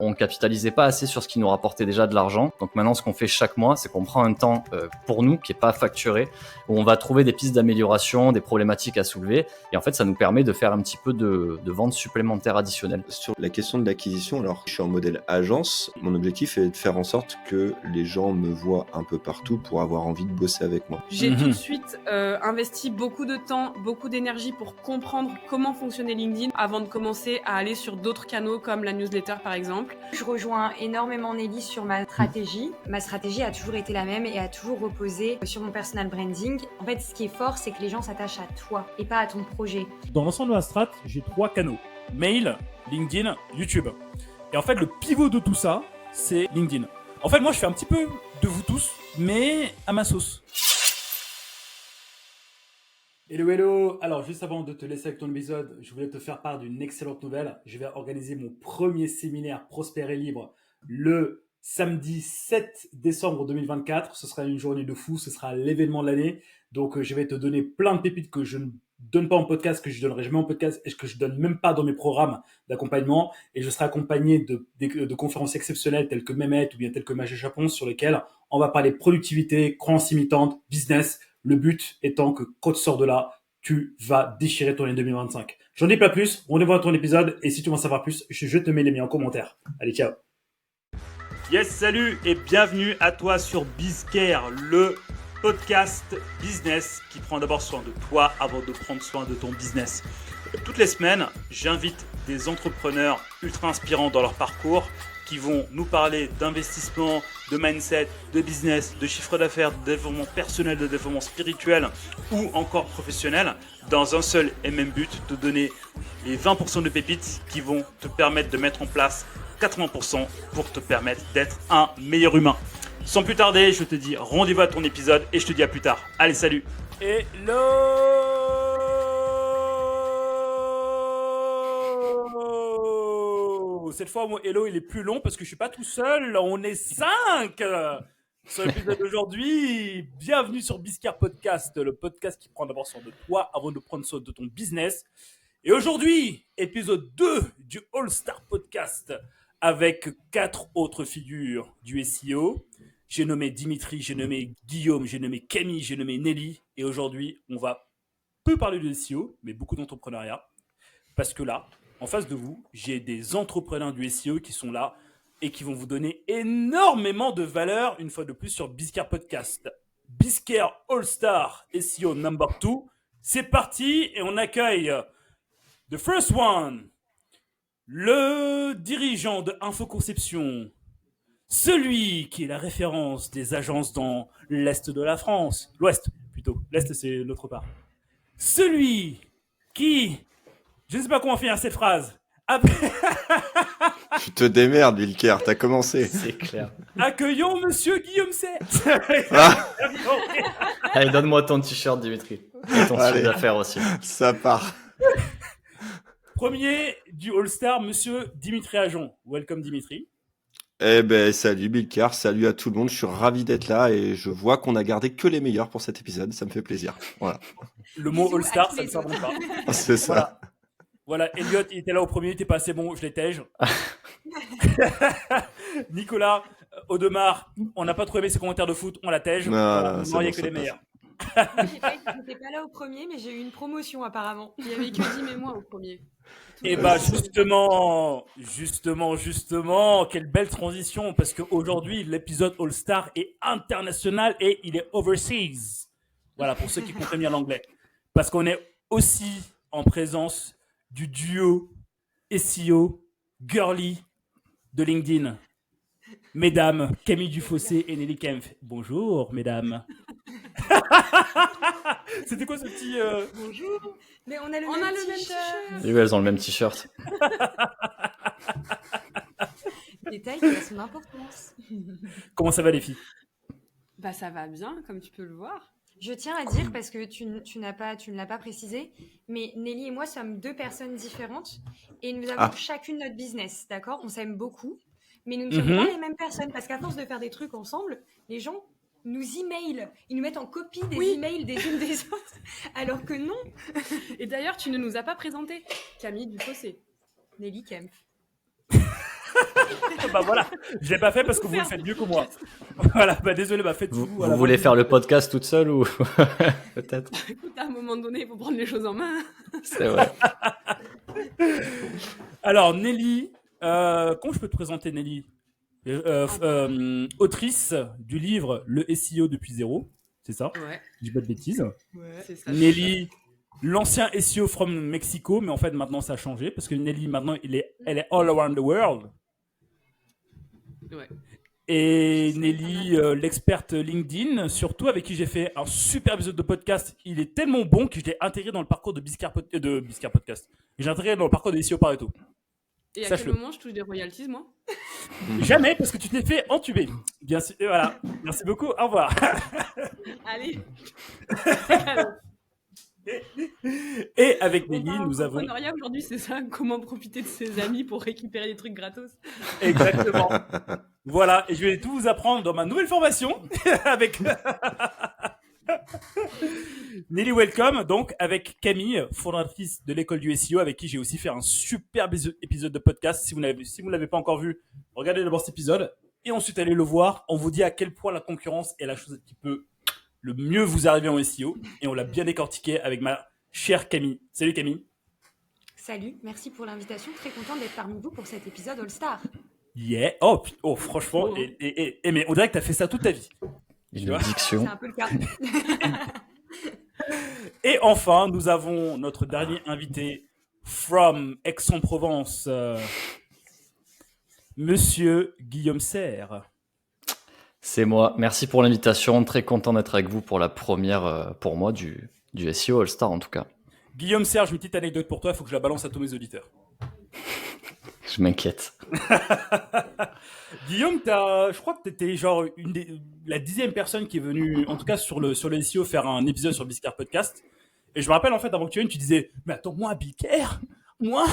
On capitalisait pas assez sur ce qui nous rapportait déjà de l'argent. Donc maintenant, ce qu'on fait chaque mois, c'est qu'on prend un temps pour nous, qui est pas facturé, où on va trouver des pistes d'amélioration, des problématiques à soulever. Et en fait, ça nous permet de faire un petit peu de ventes supplémentaires additionnelles. Sur la question de l'acquisition, alors je suis en modèle agence. Mon objectif est de faire en sorte que les gens me voient un peu partout pour avoir envie de bosser avec moi. J'ai tout de suite investi beaucoup de temps, beaucoup d'énergie pour comprendre comment fonctionnait LinkedIn avant de commencer à aller sur d'autres canaux comme la newsletter par exemple. Je rejoins énormément Nelly sur ma stratégie. Ma stratégie a toujours été la même et a toujours reposé sur mon personal branding. En fait, ce qui est fort, c'est que les gens s'attachent à toi et pas à ton projet. Dans l'ensemble de la strat, j'ai 3 canaux. Mail, LinkedIn, YouTube. Et en fait, le pivot de tout ça, c'est LinkedIn. En fait, moi, je fais un petit peu de vous tous, mais à ma sauce. Hello. Alors, juste avant de te laisser avec ton épisode, je voulais te faire part d'une excellente nouvelle. Je vais organiser mon premier séminaire Prospère et Libre le samedi 7 décembre 2024. Ce sera une journée de fou, ce sera l'événement de l'année. Donc, je vais te donner plein de pépites que je ne donne pas en podcast, que je donnerai jamais en podcast et que je donne même pas dans mes programmes d'accompagnement. Et je serai accompagné de conférences exceptionnelles telles que Mehmet ou bien telles que Magie Japon sur lesquelles on va parler productivité, croyances imitantes, business. Le but étant que quand tu sors de là, tu vas déchirer ton année 2025. J'en dis pas plus, rendez-vous à ton épisode et si tu veux en savoir plus, je te mets les liens en commentaire. Allez, ciao. Yes, salut et bienvenue à toi sur BizCare, le podcast business qui prend d'abord soin de toi avant de prendre soin de ton business. Toutes les semaines, j'invite des entrepreneurs ultra inspirants dans leur parcours qui vont nous parler d'investissement, de mindset, de business, de chiffre d'affaires, de développement personnel, de développement spirituel ou encore professionnel dans un seul et même but, de donner les 20% de pépites qui vont te permettre de mettre en place 80% pour te permettre d'être un meilleur humain. Sans plus tarder, je te dis rendez-vous à ton épisode et je te dis à plus tard. Allez, salut. Hello. Cette fois, mon hello, il est plus long parce que je suis pas tout seul. On est 5 sur l'épisode d'aujourd'hui. Bienvenue sur BizCare Podcast, le podcast qui prend d'abord soin de toi avant de prendre soin de ton business. Et aujourd'hui, épisode 2 du All Star Podcast avec 4 autres figures du SEO. J'ai nommé Dimitri, j'ai nommé Guillaume, j'ai nommé Camille, j'ai nommé Nelly. Et aujourd'hui, on va peu parler de SEO, mais beaucoup d'entrepreneuriat. Parce que là, en face de vous, j'ai des entrepreneurs du SEO qui sont là et qui vont vous donner énormément de valeur, une fois de plus, sur BizCare Podcast. BizCare All Star SEO number 2. C'est parti et on accueille the first one, le dirigeant de Infoconception, celui qui est la référence des agences dans l'Est de la France. L'Ouest, plutôt. L'Est, c'est l'autre part. Celui qui... Je ne sais pas comment finir cette phrase. Tu te démerdes, Vilker, t'as commencé. C'est clair. Accueillons Monsieur Guillaume Sett. Allez, donne-moi ton t-shirt, Dimitri. Et ton chiffre d'affaires aussi. Ça part. Premier du All-Star, Monsieur Dimitri Ajon. Welcome, Dimitri. Eh ben, salut Vilker, salut à tout le monde. Je suis ravi d'être là et je vois qu'on a gardé que les meilleurs pour cet épisode. Ça me fait plaisir. Voilà. Le mot All-Star, ça ne s'invente pas. C'est ça. Voilà, Elliot, il était là au premier, il était pas assez bon, je l'étège. Nicolas, Audemars, on n'a pas trop aimé ses commentaires de foot, on la tège. Non, il n'y a que les meilleurs. J'étais pas là au premier, mais j'ai eu une promotion apparemment. Il y avait que Dim et moi au premier. Et bah justement, quelle belle transition, parce qu'aujourd'hui, l'épisode All-Star est international et il est overseas. Voilà, pour ceux qui comprennent bien l'anglais. Parce qu'on est aussi en présence du duo SEO girly de LinkedIn. Mesdames, Camille Dufossé et Nelly Kempf. Bonjour, mesdames. C'était quoi ce petit... Bonjour. Mais on a le même t-shirt. Et oui, elles ont le même t-shirt. Détail qui a son importance. Comment ça va les filles? Bah ça va bien, comme tu peux le voir. Je tiens à dire, parce que tu ne l'as pas précisé, mais Nelly et moi sommes 2 personnes différentes et nous avons chacune notre business, d'accord? On s'aime beaucoup, mais nous ne sommes pas les mêmes personnes parce qu'à force de faire des trucs ensemble, les gens nous emailent, ils nous mettent en copie des emails des unes des autres, alors que non. Et d'ailleurs, tu ne nous as pas présenté Camille Dufossé. Nelly Kempf. Bah voilà, je l'ai pas fait parce que vous le faites mieux que moi. Voilà, bah désolé, bah faites-vous. Vous voulez faire le podcast toute seule ou peut-être? Écoute, à un moment donné, il faut prendre les choses en main. C'est vrai. Alors, Nelly, comment je peux te présenter Nelly? Autrice du livre Le SEO depuis zéro, c'est ça? Ouais, Je dis pas de bêtises. c'est ça. Nelly, l'ancien SEO from Mexico, mais en fait maintenant ça a changé parce que Nelly maintenant elle est all around the world. Ouais. Et Nelly, l'experte LinkedIn, surtout avec qui j'ai fait un super épisode de podcast. Il est tellement bon que je l'ai intégré dans le parcours de Biscard Podcast. J'ai intégré dans le parcours de SEO Pareto. Et à Sache-le. quel moment je touche des royalties, moi? Jamais parce que tu t'es fait entuber. Bien sûr, et voilà. Merci beaucoup. Au revoir. Allez. Et avec On Nelly, parle nous avons entrepreneuriat aujourd'hui, c'est ça. Comment profiter de ses amis pour récupérer des trucs gratos. exactement. Voilà, et je vais tout vous apprendre dans ma nouvelle formation avec Nelly Welcome, donc avec Camille, fondatrice de l'école du SEO, avec qui j'ai aussi fait un superbe épisode de podcast. Si vous ne l'avez pas encore vu, regardez d'abord cet épisode et ensuite allez le voir. On vous dit à quel point la concurrence est la chose qui peut le mieux vous arriver en SEO et on l'a bien décortiqué avec ma chère Camille. Salut Camille. Salut, merci pour l'invitation. Très content d'être parmi vous pour cet épisode All Star. Yeah. Oh, franchement, Oh. mais on dirait que tu as fait ça toute ta vie. Une vois, diction. C'est un peu le cas. Et enfin, nous avons notre dernier invité from Aix-en-Provence, Monsieur Guillaume Serre. C'est moi. Merci pour l'invitation. Très content d'être avec vous pour la première, pour moi, du SEO All-Star en tout cas. Guillaume Serre, j'ai une petite anecdote pour toi, il faut que je la balance à tous mes auditeurs. Je m'inquiète. Guillaume, je crois que tu étais genre la 10e personne qui est venue, en tout cas sur le SEO, faire un épisode sur Biscard Podcast. Et je me rappelle en fait, avant que tu viennes, tu disais, mais attends, moi, Bicaire, moi,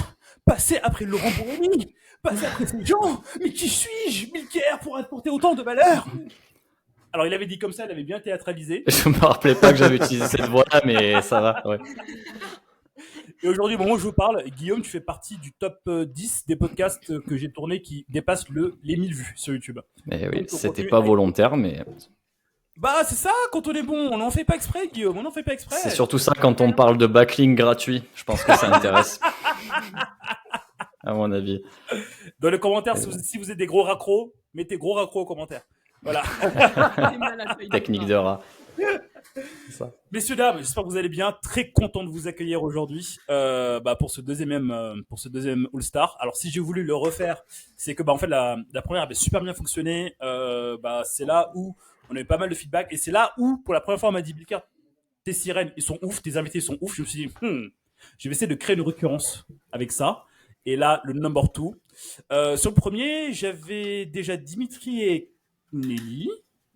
passer après Laurent Bourroni, passer après ces gens, mais qui suis-je, Bicaire, pour apporter autant de valeur? Alors il avait dit comme ça, il avait bien théâtralisé. Je me rappelais pas que j'avais utilisé cette voix-là, mais ça va. Ouais. Et aujourd'hui, au moment où je vous parle, Guillaume, tu fais partie du top 10 des podcasts que j'ai tournés qui dépassent les 1000 vues sur YouTube. Mais oui, Donc, on c'était continue pas avec- volontaire, mais Bah, c'est ça, quand on est bon, on n'en fait pas exprès, Guillaume, on n'en fait pas exprès. c'est surtout ça quand on parle de backlink gratuit. Je pense que ça intéresse. À mon avis. Dans les commentaires, si vous êtes des gros raccros, mettez gros raccros aux commentaires. Voilà. J'ai mal à la feuille Technique de d'histoire. rat. C'est ça. Messieurs, dames, j'espère que vous allez bien. Très content de vous accueillir aujourd'hui pour ce deuxième All-Star. Alors, si j'ai voulu le refaire, c'est que en fait, la première avait super bien fonctionné. C'est là où on a eu pas mal de feedback. Et c'est là où, pour la première fois, on m'a dit, Bilka, tes sirènes, ils sont ouf, tes invités sont ouf. Je me suis dit, je vais essayer de créer une récurrence avec ça. Et là, le number 2. Sur le premier, j'avais déjà Dimitri et Nelly.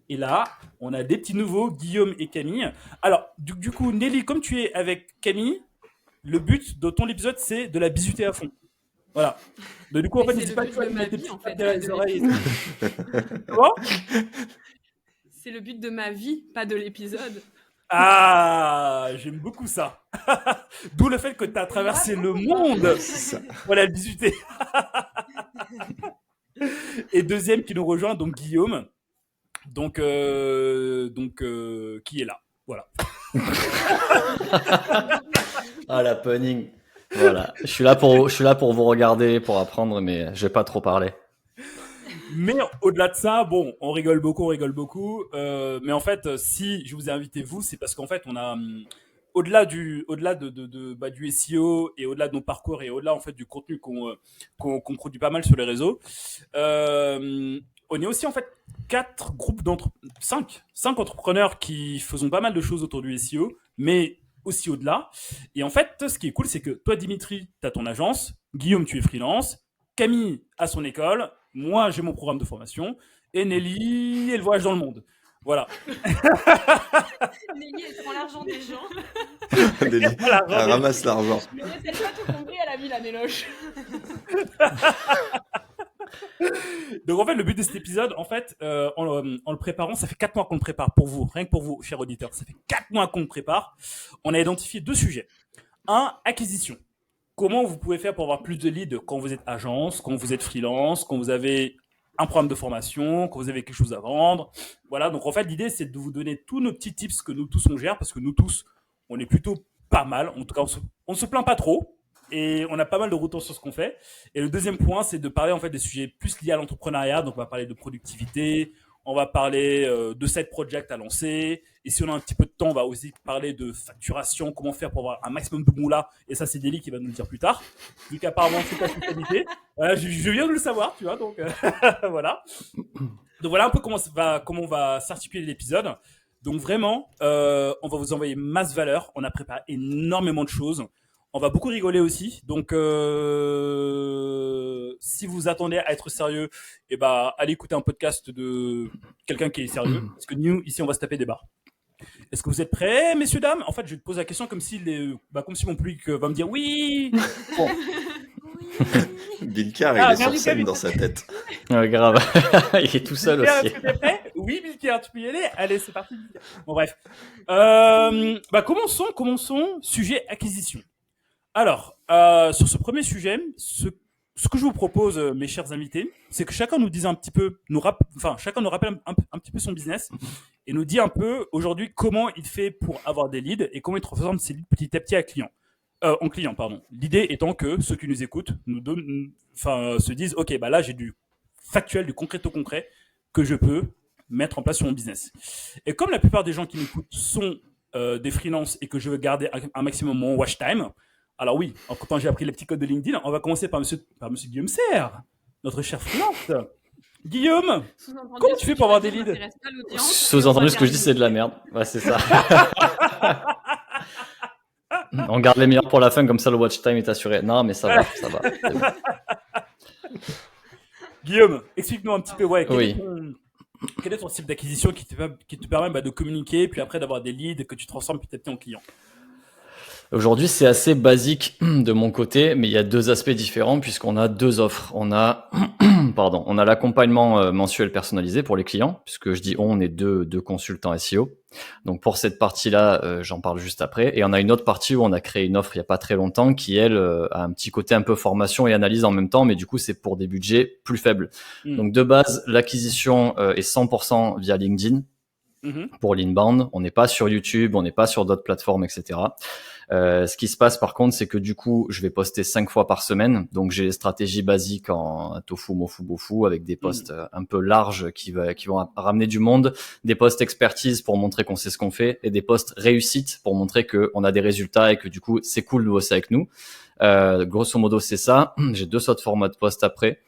Et là, on a des petits nouveaux, Guillaume et Camille. Alors, du coup, Nelly, comme tu es avec Camille, le but de ton épisode, c'est de la bisuter à fond. Voilà. Donc, du coup, en Mais fait, c'est n'hésite le pas but tu vas de lui ma mettre des vie, petites en fait, tapes derrière de les oreilles. l'épisode. Comment C'est le but de ma vie, pas de l'épisode. Ah, j'aime beaucoup ça. D'où le fait que tu as traversé le monde C'est ça. pour la bisuter. Et deuxième qui nous rejoint, donc Guillaume. Donc, qui est là. Voilà. Ah, la punning. Voilà. Je suis là pour vous regarder, pour apprendre, mais je vais pas trop parler. Mais au-delà de ça, bon, on rigole beaucoup. Mais en fait, si je vous ai invité vous, c'est parce qu'en fait, on a au-delà du SEO et au-delà de nos parcours et au-delà en fait du contenu qu'on produit pas mal sur les réseaux, on est aussi en fait 5 entrepreneurs qui faisons pas mal de choses autour du SEO, mais aussi au-delà. Et en fait, ce qui est cool, c'est que toi, Dimitri, tu as ton agence, Guillaume, tu es freelance, Camille a son école, moi, j'ai mon programme de formation, et Nelly, elle voyage dans le monde. Voilà. Nelly, elle prend l'argent des gens. Nelly, Voilà, elle ramasse l'argent. Mais elle pas tout compris, elle a mis la méloche. Donc en fait, le but de cet épisode, en fait, en le préparant, ça fait 4 mois qu'on le prépare pour vous, rien que pour vous, chers auditeurs. Ça fait 4 mois qu'on le prépare. On a identifié 2 sujets. 1, acquisition. comment vous pouvez faire pour avoir plus de leads quand vous êtes agence, quand vous êtes freelance, quand vous avez un programme de formation, quand vous avez quelque chose à vendre. Voilà, donc en fait, l'idée, c'est de vous donner tous nos petits tips que nous tous, on gère, parce que nous tous, on est plutôt pas mal. En tout cas, on se plaint pas trop. Et on a pas mal de retours sur ce qu'on fait. Et le deuxième point, c'est de parler en fait des sujets plus liés à l'entrepreneuriat. Donc, on va parler de productivité, on va parler de side project à lancer. Et si on a un petit peu de temps, on va aussi parler de facturation, comment faire pour avoir un maximum de moula. Et ça, c'est Deli qui va nous le dire plus tard, vu qu'apparemment, c'est ta spécialité. Voilà, je viens de le savoir, tu vois. Donc, voilà. Donc, voilà un peu comment on va s'articuler l'épisode. Donc, vraiment, on va vous envoyer masse valeur. On a préparé énormément de choses. On va beaucoup rigoler aussi. Donc, si vous attendez à être sérieux, eh ben, allez écouter un podcast de quelqu'un qui est sérieux. Parce que nous, ici, on va se taper des barres. Est-ce que vous êtes prêts, messieurs, dames? En fait, je vais te poser la question comme si mon public va me dire oui. Bon. Bilkar, il est sur scène dans sa tête. Ouais, grave. Il est tout seul Bilkar, aussi. est-ce que t'es prêt? Oui, Bilkar, tu peux y aller. Allez, c'est parti. Bon, bref. Commençons. Sujet acquisition. Alors, sur ce premier sujet, ce que je vous propose, mes chers invités, c'est que chacun nous dise un petit peu, chacun nous rappelle un petit peu son business et nous dit un peu aujourd'hui comment il fait pour avoir des leads et comment il transforme ses leads petit à petit en clients, pardon. L'idée étant que ceux qui nous écoutent se disent, ok, bah là j'ai du factuel, du concret au concret que je peux mettre en place sur mon business. Et comme la plupart des gens qui m'écoutent sont des freelances et que je veux garder un maximum mon watch time. Alors oui, quand j'ai appris les petits codes de LinkedIn, on va commencer par monsieur Guillaume Serre, notre cher freelance. Guillaume, comment tu fais pour avoir des leads? Sous-entendu, ce que je dis, c'est de la merde. Ouais, c'est ça. On garde les meilleurs pour la fin, comme ça le watch time est assuré. Non, mais ça va. Guillaume, explique-nous un petit peu, quel est ton type d'acquisition qui te permet de communiquer, puis après d'avoir des leads que tu transformes petit à petit en clients? Aujourd'hui, c'est assez basique de mon côté, mais il y a deux aspects différents puisqu'on a deux offres. On a l'accompagnement mensuel personnalisé pour les clients, puisque je dis on est deux consultants SEO. Donc pour cette partie-là, j'en parle juste après. Et on a une autre partie où on a créé une offre il y a pas très longtemps qui, elle, a un petit côté un peu formation et analyse en même temps, mais du coup, c'est pour des budgets plus faibles. Donc de base, l'acquisition est 100% via LinkedIn. Pour l'inbound, on n'est pas sur YouTube, on n'est pas sur d'autres plateformes, etc. Ce qui se passe par contre, c'est que du coup, je vais poster 5 fois par semaine. Donc j'ai les stratégies basiques en tofu, mofu, bofu, avec des posts un peu larges qui vont ramener du monde, des posts expertise pour montrer qu'on sait ce qu'on fait, et des posts réussite pour montrer qu'on a des résultats et que du coup, c'est cool de bosser avec nous. Grosso modo, c'est ça. J'ai 2 autres formats de posts après.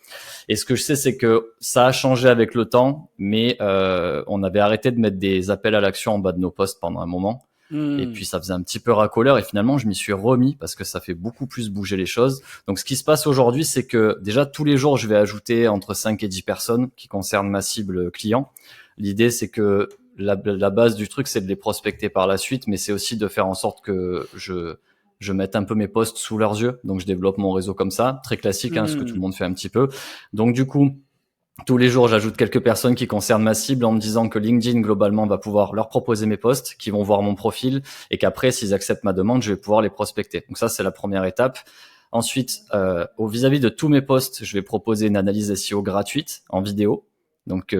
Et ce que je sais, c'est que ça a changé avec le temps, mais on avait arrêté de mettre des appels à l'action en bas de nos posts pendant un moment. Et puis ça faisait un petit peu racoleur, et finalement je m'y suis remis parce que ça fait beaucoup plus bouger les choses. Donc ce qui se passe aujourd'hui, c'est que déjà tous les jours je vais ajouter entre 5 et 10 personnes qui concernent ma cible client. L'idée c'est que la base du truc c'est de les prospecter par la suite, mais c'est aussi de faire en sorte que je mette un peu mes posts sous leurs yeux. Donc je développe mon réseau comme ça, très classique, ce que tout le monde fait un petit peu. Donc du coup, tous les jours, j'ajoute quelques personnes qui concernent ma cible en me disant que LinkedIn, globalement, va pouvoir leur proposer mes posts, qui vont voir mon profil, et qu'après, s'ils acceptent ma demande, je vais pouvoir les prospecter. Donc ça, c'est la première étape. Ensuite, vis-à-vis de tous mes posts, je vais proposer une analyse SEO gratuite en vidéo. Donc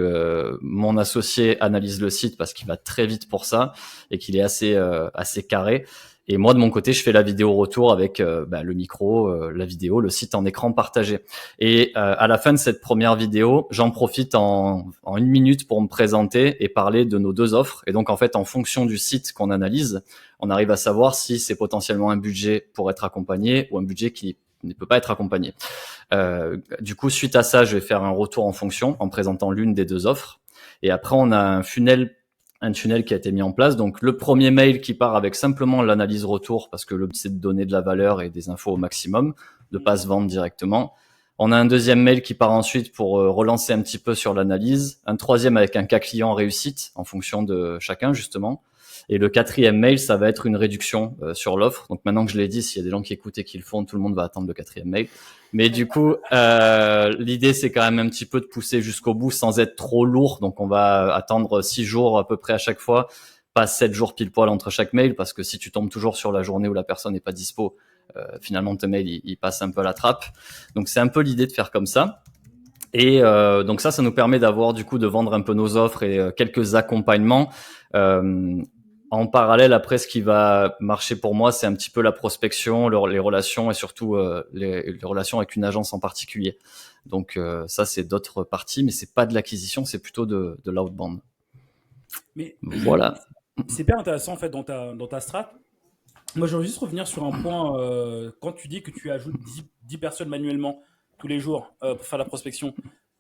mon associé analyse le site parce qu'il va très vite pour ça et qu'il est assez carré. Et moi, de mon côté, je fais la vidéo retour avec le micro, la vidéo, le site en écran partagé. Et à la fin de cette première vidéo, j'en profite en 1 minute pour me présenter et parler de nos 2 offres. Et donc, en fait, en fonction du site qu'on analyse, on arrive à savoir si c'est potentiellement un budget pour être accompagné ou un budget qui ne peut pas être accompagné. Du coup, suite à ça, je vais faire un retour en fonction en présentant l'une des 2 offres. Et après, on a un tunnel qui a été mis en place. Donc, le premier mail qui part avec simplement l'analyse retour, parce que le but, c'est de donner de la valeur et des infos au maximum, de pas se vendre directement. On a un deuxième mail qui part ensuite pour relancer un petit peu sur l'analyse. Un troisième avec un cas client réussite en fonction de chacun, justement. Et le 4e mail, ça va être une réduction sur l'offre. Donc maintenant que je l'ai dit, s'il y a des gens qui écoutent et qui le font, tout le monde va attendre le 4e mail. Mais du coup, l'idée, c'est quand même un petit peu de pousser jusqu'au bout sans être trop lourd. Donc on va attendre 6 jours à peu près à chaque fois, pas 7 jours pile poil entre chaque mail, parce que si tu tombes toujours sur la journée où la personne n'est pas dispo, finalement ton mail il passe un peu à la trappe. Donc c'est un peu l'idée de faire comme ça. Et donc ça nous permet d'avoir du coup de vendre un peu nos offres et quelques accompagnements. En parallèle, après, ce qui va marcher pour moi, c'est un petit peu la prospection, les relations et surtout les relations avec une agence en particulier. Donc ça, c'est d'autres parties, mais c'est pas de l'acquisition, c'est plutôt de l'outbound. Mais Voilà. c'est hyper intéressant en fait dans ta strat. Moi, j'aimerais juste revenir sur un point. Quand tu dis que tu ajoutes 10 personnes manuellement tous les jours pour faire la prospection,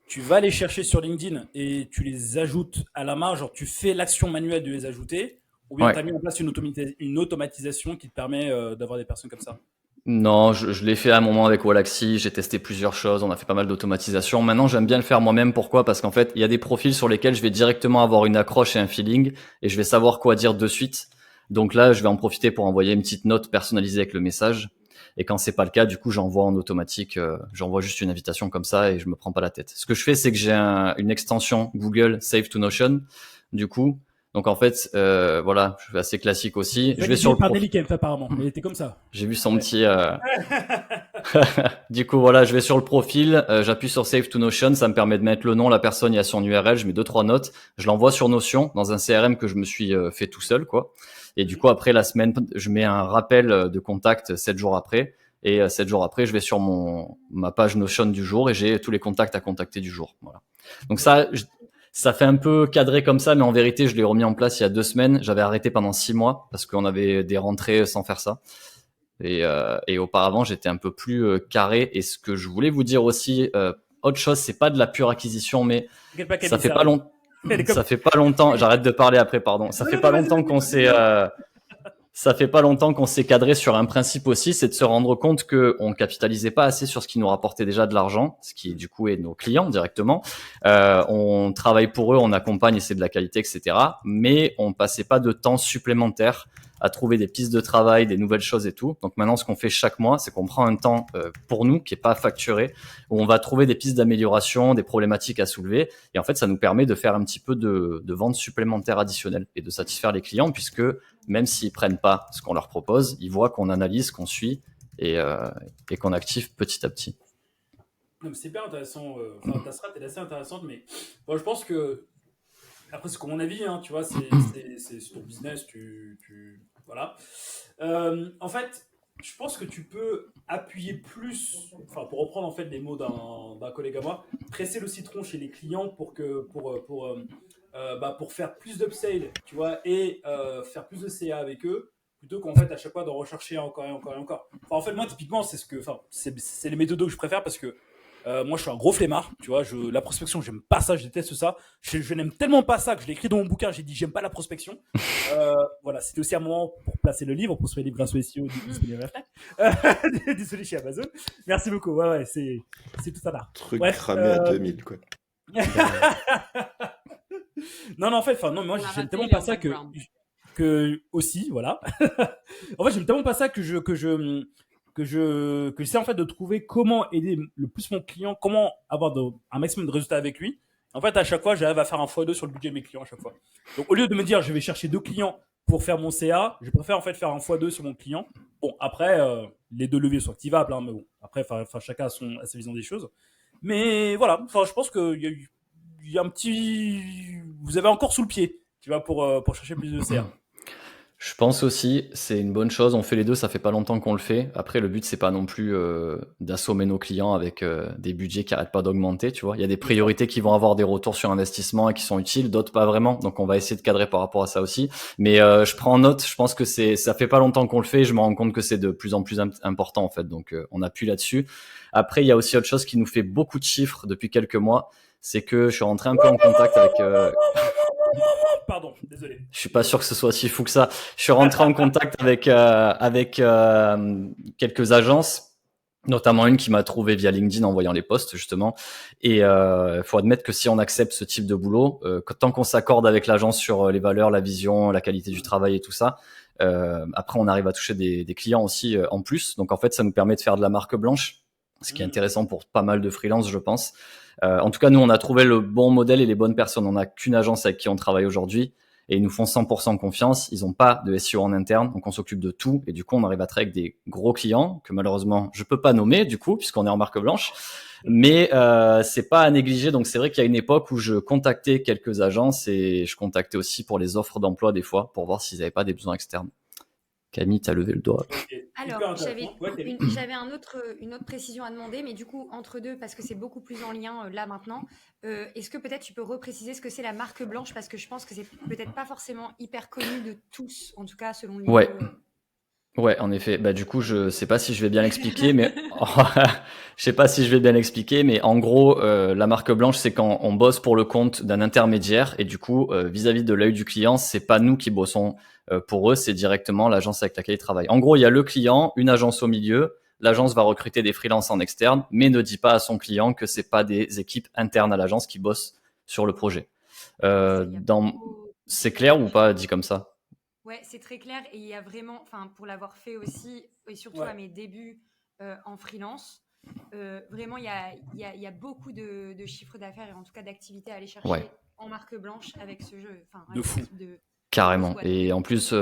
tu vas les chercher sur LinkedIn et tu les ajoutes à la main, genre tu fais l'action manuelle de les ajouter, ou bien Ouais. tu as mis en place une automatisation qui te permet d'avoir des personnes comme ça? Non, je l'ai fait à un moment avec Wallaxy, j'ai testé plusieurs choses, on a fait pas mal d'automatisation. Maintenant, j'aime bien le faire moi-même. Pourquoi? Parce qu'en fait, il y a des profils sur lesquels je vais directement avoir une accroche et un feeling et je vais savoir quoi dire de suite. Donc là, je vais en profiter pour envoyer une petite note personnalisée avec le message. Et quand c'est pas le cas, du coup, j'envoie en automatique, j'envoie juste une invitation comme ça et je me prends pas la tête. Ce que je fais, c'est que j'ai une extension Google Save to Notion, du coup. Donc en fait, voilà, je fais assez classique aussi. Je vais sur le par profil. Nelly Kempf apparemment, il était comme ça. J'ai vu son Ouais. petit. Du coup, voilà, je vais sur le profil, j'appuie sur Save to Notion, ça me permet de mettre le nom, la personne, il y a son URL, je mets 2-3 notes, je l'envoie sur Notion dans un CRM que je me suis fait tout seul, quoi. Et du coup, après la semaine, je mets un rappel de contact 7 jours après. Et 7 jours après, je vais sur ma page Notion du jour et j'ai tous les contacts à contacter du jour. Voilà. Donc ça fait un peu cadré comme ça, mais en vérité, je l'ai remis en place il y a 2 semaines. J'avais arrêté pendant 6 mois parce qu'on avait des rentrées sans faire ça. Et auparavant, j'étais un peu plus carré. Et ce que je voulais vous dire aussi, autre chose, c'est pas de la pure acquisition, mais T'inquiète pas, ça Camille, fait ça pas arrive. longtemps. Elle est comme- Ça fait pas longtemps. J'arrête de parler après, pardon. Ça Non, fait non, pas non, longtemps vas-y, qu'on vas-y, s'est. Ça fait pas longtemps qu'on s'est cadré sur un principe aussi, c'est de se rendre compte que on capitalisait pas assez sur ce qui nous rapportait déjà de l'argent, ce qui du coup est nos clients directement. On travaille pour eux, on accompagne et c'est de la qualité, etc. Mais on passait pas de temps supplémentaire à trouver des pistes de travail, des nouvelles choses et tout. Donc maintenant, ce qu'on fait chaque mois, c'est qu'on prend un temps pour nous qui est pas facturé, où on va trouver des pistes d'amélioration, des problématiques à soulever. Et en fait, ça nous permet de faire un petit peu de ventes supplémentaires additionnelles et de satisfaire les clients, puisque même s'ils prennent pas ce qu'on leur propose, ils voient qu'on analyse, qu'on suit et qu'on active petit à petit. Non, mais c'est hyper intéressant. Enfin, ta strat est assez intéressante, mais moi, je pense que après, c'est comme mon avis, hein, tu vois, c'est ton business, voilà. En fait, je pense que tu peux appuyer plus, enfin, pour reprendre en fait les mots d'un collègue à moi, presser le citron chez les clients pour faire plus d'upsell, tu vois, et faire plus de CA avec eux, plutôt qu'en fait à chaque fois d'en rechercher encore et encore et encore. Enfin, en fait, moi, typiquement, c'est les méthodes que je préfère parce que moi, je suis un gros flemmard, tu vois. La prospection, j'aime pas ça, je déteste ça. Je n'aime tellement pas ça que je l'ai écrit dans mon bouquin. J'ai dit, j'aime pas la prospection. Voilà, c'était aussi un moment pour placer le livre, pour se faire livre grâce au SEO du désolé chez Amazon. Merci beaucoup. Ouais, c'est tout un art. Truc Bref, cramé à 2000, quoi. Non, en fait, non, moi, On a j'aime raté tellement les pas ça background. que aussi, voilà. En fait, j'aime tellement pas ça que j'essaie en fait de trouver comment aider le plus mon client, comment avoir un maximum de résultats avec lui. En fait, à chaque fois, j'arrive à faire un x2 sur le budget de mes clients à chaque fois. Donc, au lieu de me dire, je vais chercher 2 clients pour faire mon CA, je préfère en fait faire un x2 sur mon client. Bon, après, les 2 leviers sont activables, hein, mais bon, après, chacun a sa vision des choses. Mais voilà, enfin, je pense qu'il y a un petit, vous avez encore sous le pied, tu vois, pour chercher plus de CA. Je pense aussi, c'est une bonne chose. On fait les deux, ça fait pas longtemps qu'on le fait. Après, le but, c'est pas non plus d'assommer nos clients avec des budgets qui arrêtent pas d'augmenter, tu vois. Il y a des priorités qui vont avoir des retours sur investissement et qui sont utiles, d'autres pas vraiment. Donc, on va essayer de cadrer par rapport à ça aussi. Mais je prends en note, je pense que ça fait pas longtemps qu'on le fait. Je me rends compte que c'est de plus en plus important, en fait. Donc, on appuie là-dessus. Après, il y a aussi autre chose qui nous fait beaucoup de chiffres depuis quelques mois. C'est que je suis rentré un peu en contact avec... Pardon, désolé. Je suis pas sûr que ce soit si fou que ça. Je suis rentré en contact avec quelques agences, notamment une qui m'a trouvé via LinkedIn en voyant les posts justement. Et faut admettre que si on accepte ce type de boulot, tant qu'on s'accorde avec l'agence sur les valeurs, la vision, la qualité du travail et tout ça, après on arrive à toucher des clients aussi en plus. Donc en fait, ça nous permet de faire de la marque blanche, ce qui est intéressant pour pas mal de freelance, je pense. En tout cas, nous, on a trouvé le bon modèle et les bonnes personnes. On n'a qu'une agence avec qui on travaille aujourd'hui. et ils nous font 100% confiance. Ils ont pas de SEO en interne, donc on s'occupe de tout et du coup on arrive à travailler avec des gros clients que malheureusement je peux pas nommer du coup puisqu'on est en marque blanche, mais c'est pas à négliger. Donc c'est vrai qu'il y a une époque où je contactais quelques agences et je contactais aussi pour les offres d'emploi des fois pour voir s'ils avaient pas des besoins externes. Camille, t'as levé le doigt. Ok. Alors, Hyper j'avais intéressant. Ouais, Camille. une autre précision à demander, mais du coup, entre deux, parce que c'est beaucoup plus en lien là maintenant, est-ce que peut-être tu peux repréciser ce que c'est la marque blanche, parce que je pense que c'est peut-être pas forcément hyper connu de tous, en tout cas selon le niveau. Ouais. Ouais, en effet. Bah, du coup, je sais pas si je vais bien l'expliquer, mais je sais pas si je vais bien l'expliquer, mais en gros, la marque blanche, c'est quand on bosse pour le compte d'un intermédiaire et du coup, vis-à-vis de l'œil du client, c'est pas nous qui bossons pour eux, c'est directement l'agence avec laquelle ils travaillent. En gros, il y a le client, une agence au milieu. L'agence va recruter des freelances en externe, mais ne dit pas à son client que c'est pas des équipes internes à l'agence qui bossent sur le projet. C'est clair ou pas dit comme ça? Ouais, c'est très clair et il y a vraiment, enfin, pour l'avoir fait aussi, et surtout à mes débuts en freelance, vraiment, il y a beaucoup de chiffres d'affaires et en tout cas d'activités à aller chercher en marque blanche avec ce jeu. Enfin, De fou. Carrément. Et en plus,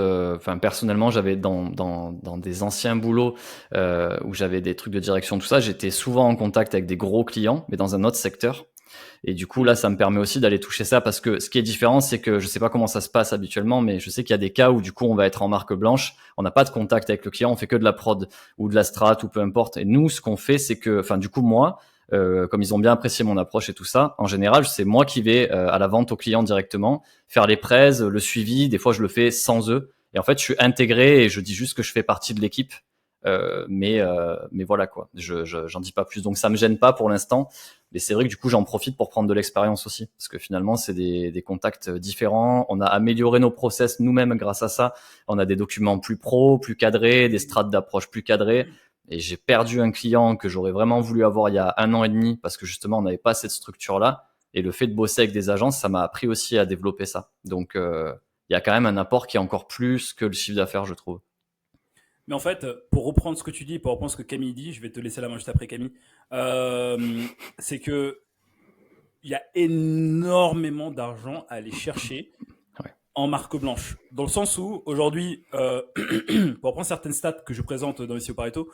personnellement, j'avais dans des anciens boulots où j'avais des trucs de direction, tout ça, j'étais souvent en contact avec des gros clients, mais dans un autre secteur. Et du coup, là, ça me permet aussi d'aller toucher ça parce que ce qui est différent, c'est que je sais pas comment ça se passe habituellement, mais je sais qu'il y a des cas où du coup, on va être en marque blanche, on n'a pas de contact avec le client, on fait que de la prod ou de la strat ou peu importe. Et nous, ce qu'on fait, c'est que, enfin, du coup, moi, comme ils ont bien apprécié mon approche et tout ça, en général, c'est moi qui vais à la vente au client directement, faire les prêts, le suivi. Des fois, je le fais sans eux. Et en fait, je suis intégré et je dis juste que je fais partie de l'équipe. Mais voilà quoi. J'en dis pas plus. Donc ça me gêne pas pour l'instant. Mais c'est vrai que du coup, j'en profite pour prendre de l'expérience aussi, parce que finalement, c'est des contacts différents. On a amélioré nos process nous-mêmes grâce à ça. On a des documents plus pro, plus cadrés, des strates d'approche plus cadrées. Et j'ai perdu un client que j'aurais vraiment voulu avoir il y a 1 an et demi parce que justement, on n'avait pas cette structure-là. Et le fait de bosser avec des agences, ça m'a appris aussi à développer ça. Donc, il y a quand même un apport qui est encore plus que le chiffre d'affaires, je trouve. Mais en fait, pour reprendre ce que tu dis, pour reprendre ce que Camille dit, je vais te laisser la main juste après Camille, c'est que il y a énormément d'argent à aller chercher en marque blanche. Dans le sens où, aujourd'hui, pour reprendre certaines stats que je présente dans SEO Pareto,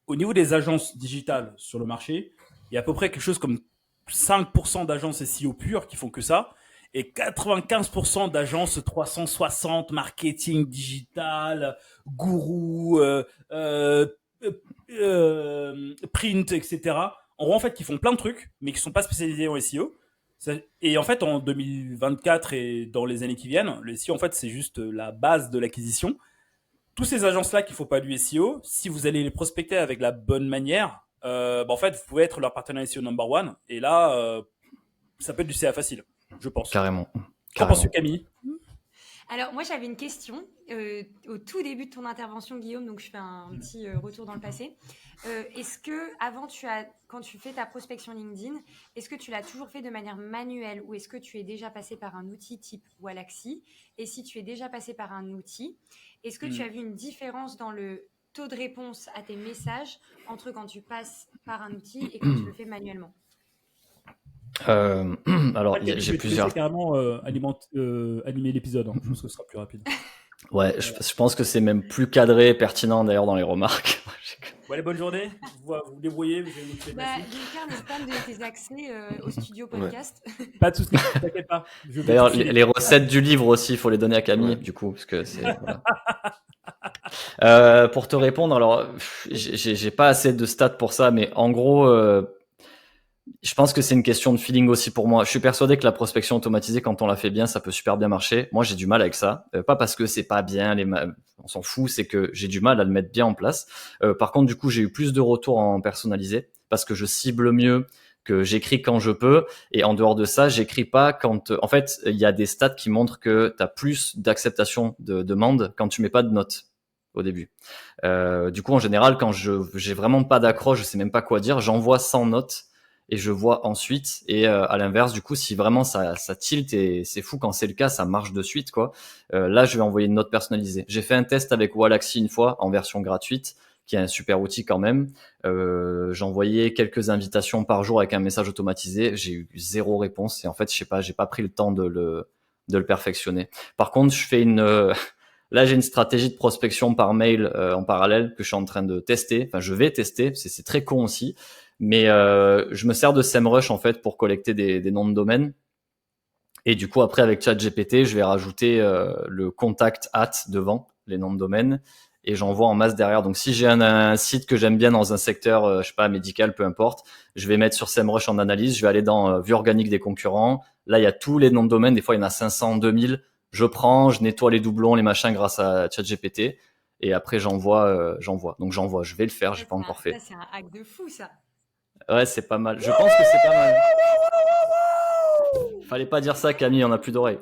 au niveau des agences digitales sur le marché, il y a à peu près quelque chose comme 5% d'agences SEO pures qui font que ça, et 95% d'agences 360, marketing digital, gourou, print, etc. En gros, en fait, qui font plein de trucs, mais qui ne sont pas spécialisés en SEO. Et en fait, en 2024 et dans les années qui viennent, le SEO, en fait, c'est juste la base de l'acquisition. Tous ces agences-là qui ne font pas du SEO, si vous allez les prospecter avec la bonne manière, en fait, vous pouvez être leur partenaire SEO number one. Et là, ça peut être du CA facile, je pense. Carrément. Qu'en penses-tu, Camille ? Alors, moi, j'avais une question au tout début de ton intervention, Guillaume, donc je fais un petit retour dans le passé. Est-ce que, quand tu fais ta prospection LinkedIn, est-ce que tu l'as toujours fait de manière manuelle ou est-ce que tu es déjà passé par un outil type Wallaxy ? Et si tu es déjà passé par un outil, est-ce que tu as vu une différence dans le taux de réponse à tes messages entre quand tu passes par un outil et quand tu le fais manuellement ? Alors, j'ai plusieurs. Je vais carrément animer l'épisode. Je pense que ce sera plus rapide. Ouais, je pense que c'est même plus cadré et pertinent d'ailleurs dans les remarques. Allez, bonne journée. Vous vous débrouillez. Lucas, n'hésite pas à me donner tes accès au studio podcast. Ouais. Pas de soucis, t'inquiète pas. D'ailleurs, les recettes du livre aussi, il faut les donner à Camille, du coup, parce que c'est. Voilà. Pour te répondre, alors, j'ai pas assez de stats pour ça, mais en gros. Je pense que c'est une question de feeling aussi pour moi. Je suis persuadé que la prospection automatisée, quand on la fait bien, ça peut super bien marcher. Moi, j'ai du mal avec ça. Pas parce que c'est pas bien, on s'en fout, c'est que j'ai du mal à le mettre bien en place. Par contre, du coup, j'ai eu plus de retours en personnalisé parce que je cible mieux, que j'écris quand je peux. Et en dehors de ça, j'écris pas quand... En fait, il y a des stats qui montrent que tu as plus d'acceptation de demandes quand tu mets pas de notes au début. Du coup, en général, quand j'ai vraiment pas d'accroche, je sais même pas quoi dire, j'envoie 100 notes. Et je vois ensuite, et à l'inverse, du coup, si vraiment ça tilt, et c'est fou quand c'est le cas, ça marche de suite, quoi. Là, je vais envoyer une note personnalisée. J'ai fait un test avec Wallaxy une fois, en version gratuite, qui est un super outil quand même. J'envoyais quelques invitations par jour avec un message automatisé. J'ai eu 0 réponse et en fait, je sais pas, j'ai pas pris le temps de le perfectionner. Par contre, je fais là, j'ai une stratégie de prospection par mail en parallèle que je suis en train de tester. Enfin, je vais tester. C'est très con aussi, mais je me sers de SEMrush en fait pour collecter des noms de domaine. Et du coup, après, avec ChatGPT, je vais rajouter le contact at devant les noms de domaine et j'envoie en masse derrière. Donc, si j'ai un site que j'aime bien dans un secteur, je sais pas, médical, peu importe, je vais mettre sur SEMrush en analyse. Je vais aller dans vue organique des concurrents. Là, il y a tous les noms de domaine. Des fois, il y en a 500, 2000. Je prends, je nettoie les doublons, les machins grâce à ChatGPT. Et après, j'envoie. Donc, j'envoie. Je vais le faire. J'ai pas encore fait. Ça, c'est un hack de fou, ça. Ouais, c'est pas mal. Je pense que c'est pas mal. Fallait pas dire ça, Camille, on a plus d'oreilles.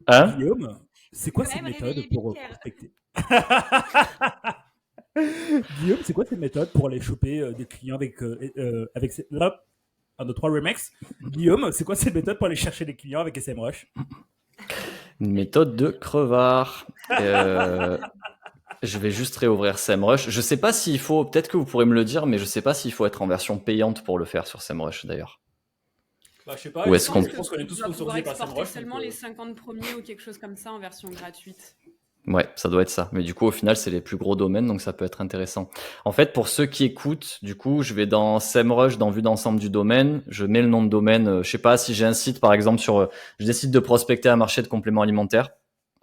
Hein? Guillaume, c'est quoi Quand cette même méthode réveiller pour Pierre. prospecter? Guillaume, c'est quoi cette méthode pour aller choper des clients avec ces... Hop, 1, 2, 3, remix. Guillaume, c'est quoi cette méthode pour aller chercher des clients avec SEMrush? Une méthode de crevard. Je vais juste réouvrir SEMrush. Je sais pas s'il faut, peut-être que vous pourrez me le dire, mais je sais pas s'il faut être en version payante pour le faire sur SEMrush d'ailleurs. Bah, je sais pas, Ou est-ce qu'on- je pense qu'on est tous Tu vas pouvoir sponsorisés par exporter SEMrush. seulement les 50 premiers ou quelque chose comme ça en version gratuite. Ouais, ça doit être ça. Mais du coup, au final, c'est les plus gros domaines, donc ça peut être intéressant. En fait, pour ceux qui écoutent, du coup, je vais dans SEMrush, dans vue d'ensemble du domaine, je mets le nom de domaine. Je sais pas si j'ai un site, par exemple, je décide de prospecter un marché de compléments alimentaires.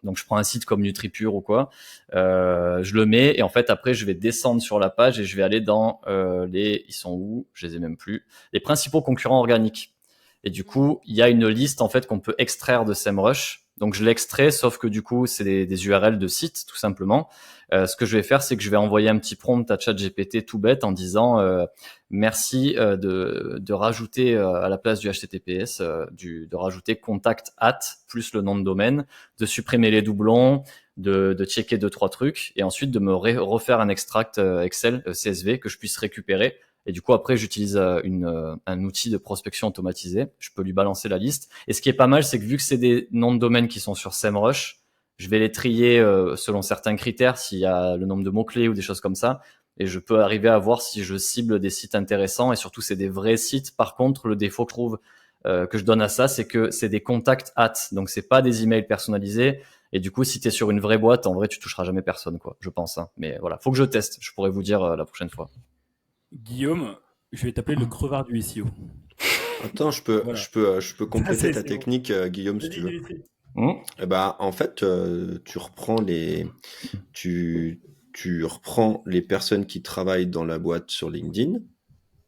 Donc, je prends un site comme NutriPure ou quoi. Je le mets et en fait, après, je vais descendre sur la page et je vais aller dans ils sont où? Je les ai même plus. Les principaux concurrents organiques. Et du coup, il y a une liste en fait qu'on peut extraire de SEMrush. Donc je l'extrais, sauf que du coup, c'est des URL de sites, tout simplement. Ce que je vais faire, c'est que je vais envoyer un petit prompt à ChatGPT tout bête en disant merci de rajouter à la place du HTTPS, de rajouter contact at plus le nom de domaine, de supprimer les doublons, de checker 2-3 trucs, et ensuite de me refaire un extract Excel CSV que je puisse récupérer. Et du coup, après, j'utilise un outil de prospection automatisé. Je peux lui balancer la liste. Et ce qui est pas mal, c'est que vu que c'est des noms de domaine qui sont sur SEMrush, je vais les trier selon certains critères, s'il y a le nombre de mots-clés ou des choses comme ça. Et je peux arriver à voir si je cible des sites intéressants. Et surtout, c'est des vrais sites. Par contre, le défaut que je trouve que je donne à ça, c'est que c'est des contacts at. Donc, c'est pas des emails personnalisés. Et du coup, si tu es sur une vraie boîte, en vrai, tu toucheras jamais personne, quoi, je pense. Hein. Mais voilà, faut que je teste. Je pourrais vous dire la prochaine fois. Guillaume, je vais t'appeler le crevard du SEO. Attends, je peux compléter c'est ta bon. technique, Guillaume, si tu veux. Mmh. Eh ben, en fait, tu reprends les personnes qui travaillent dans la boîte sur LinkedIn.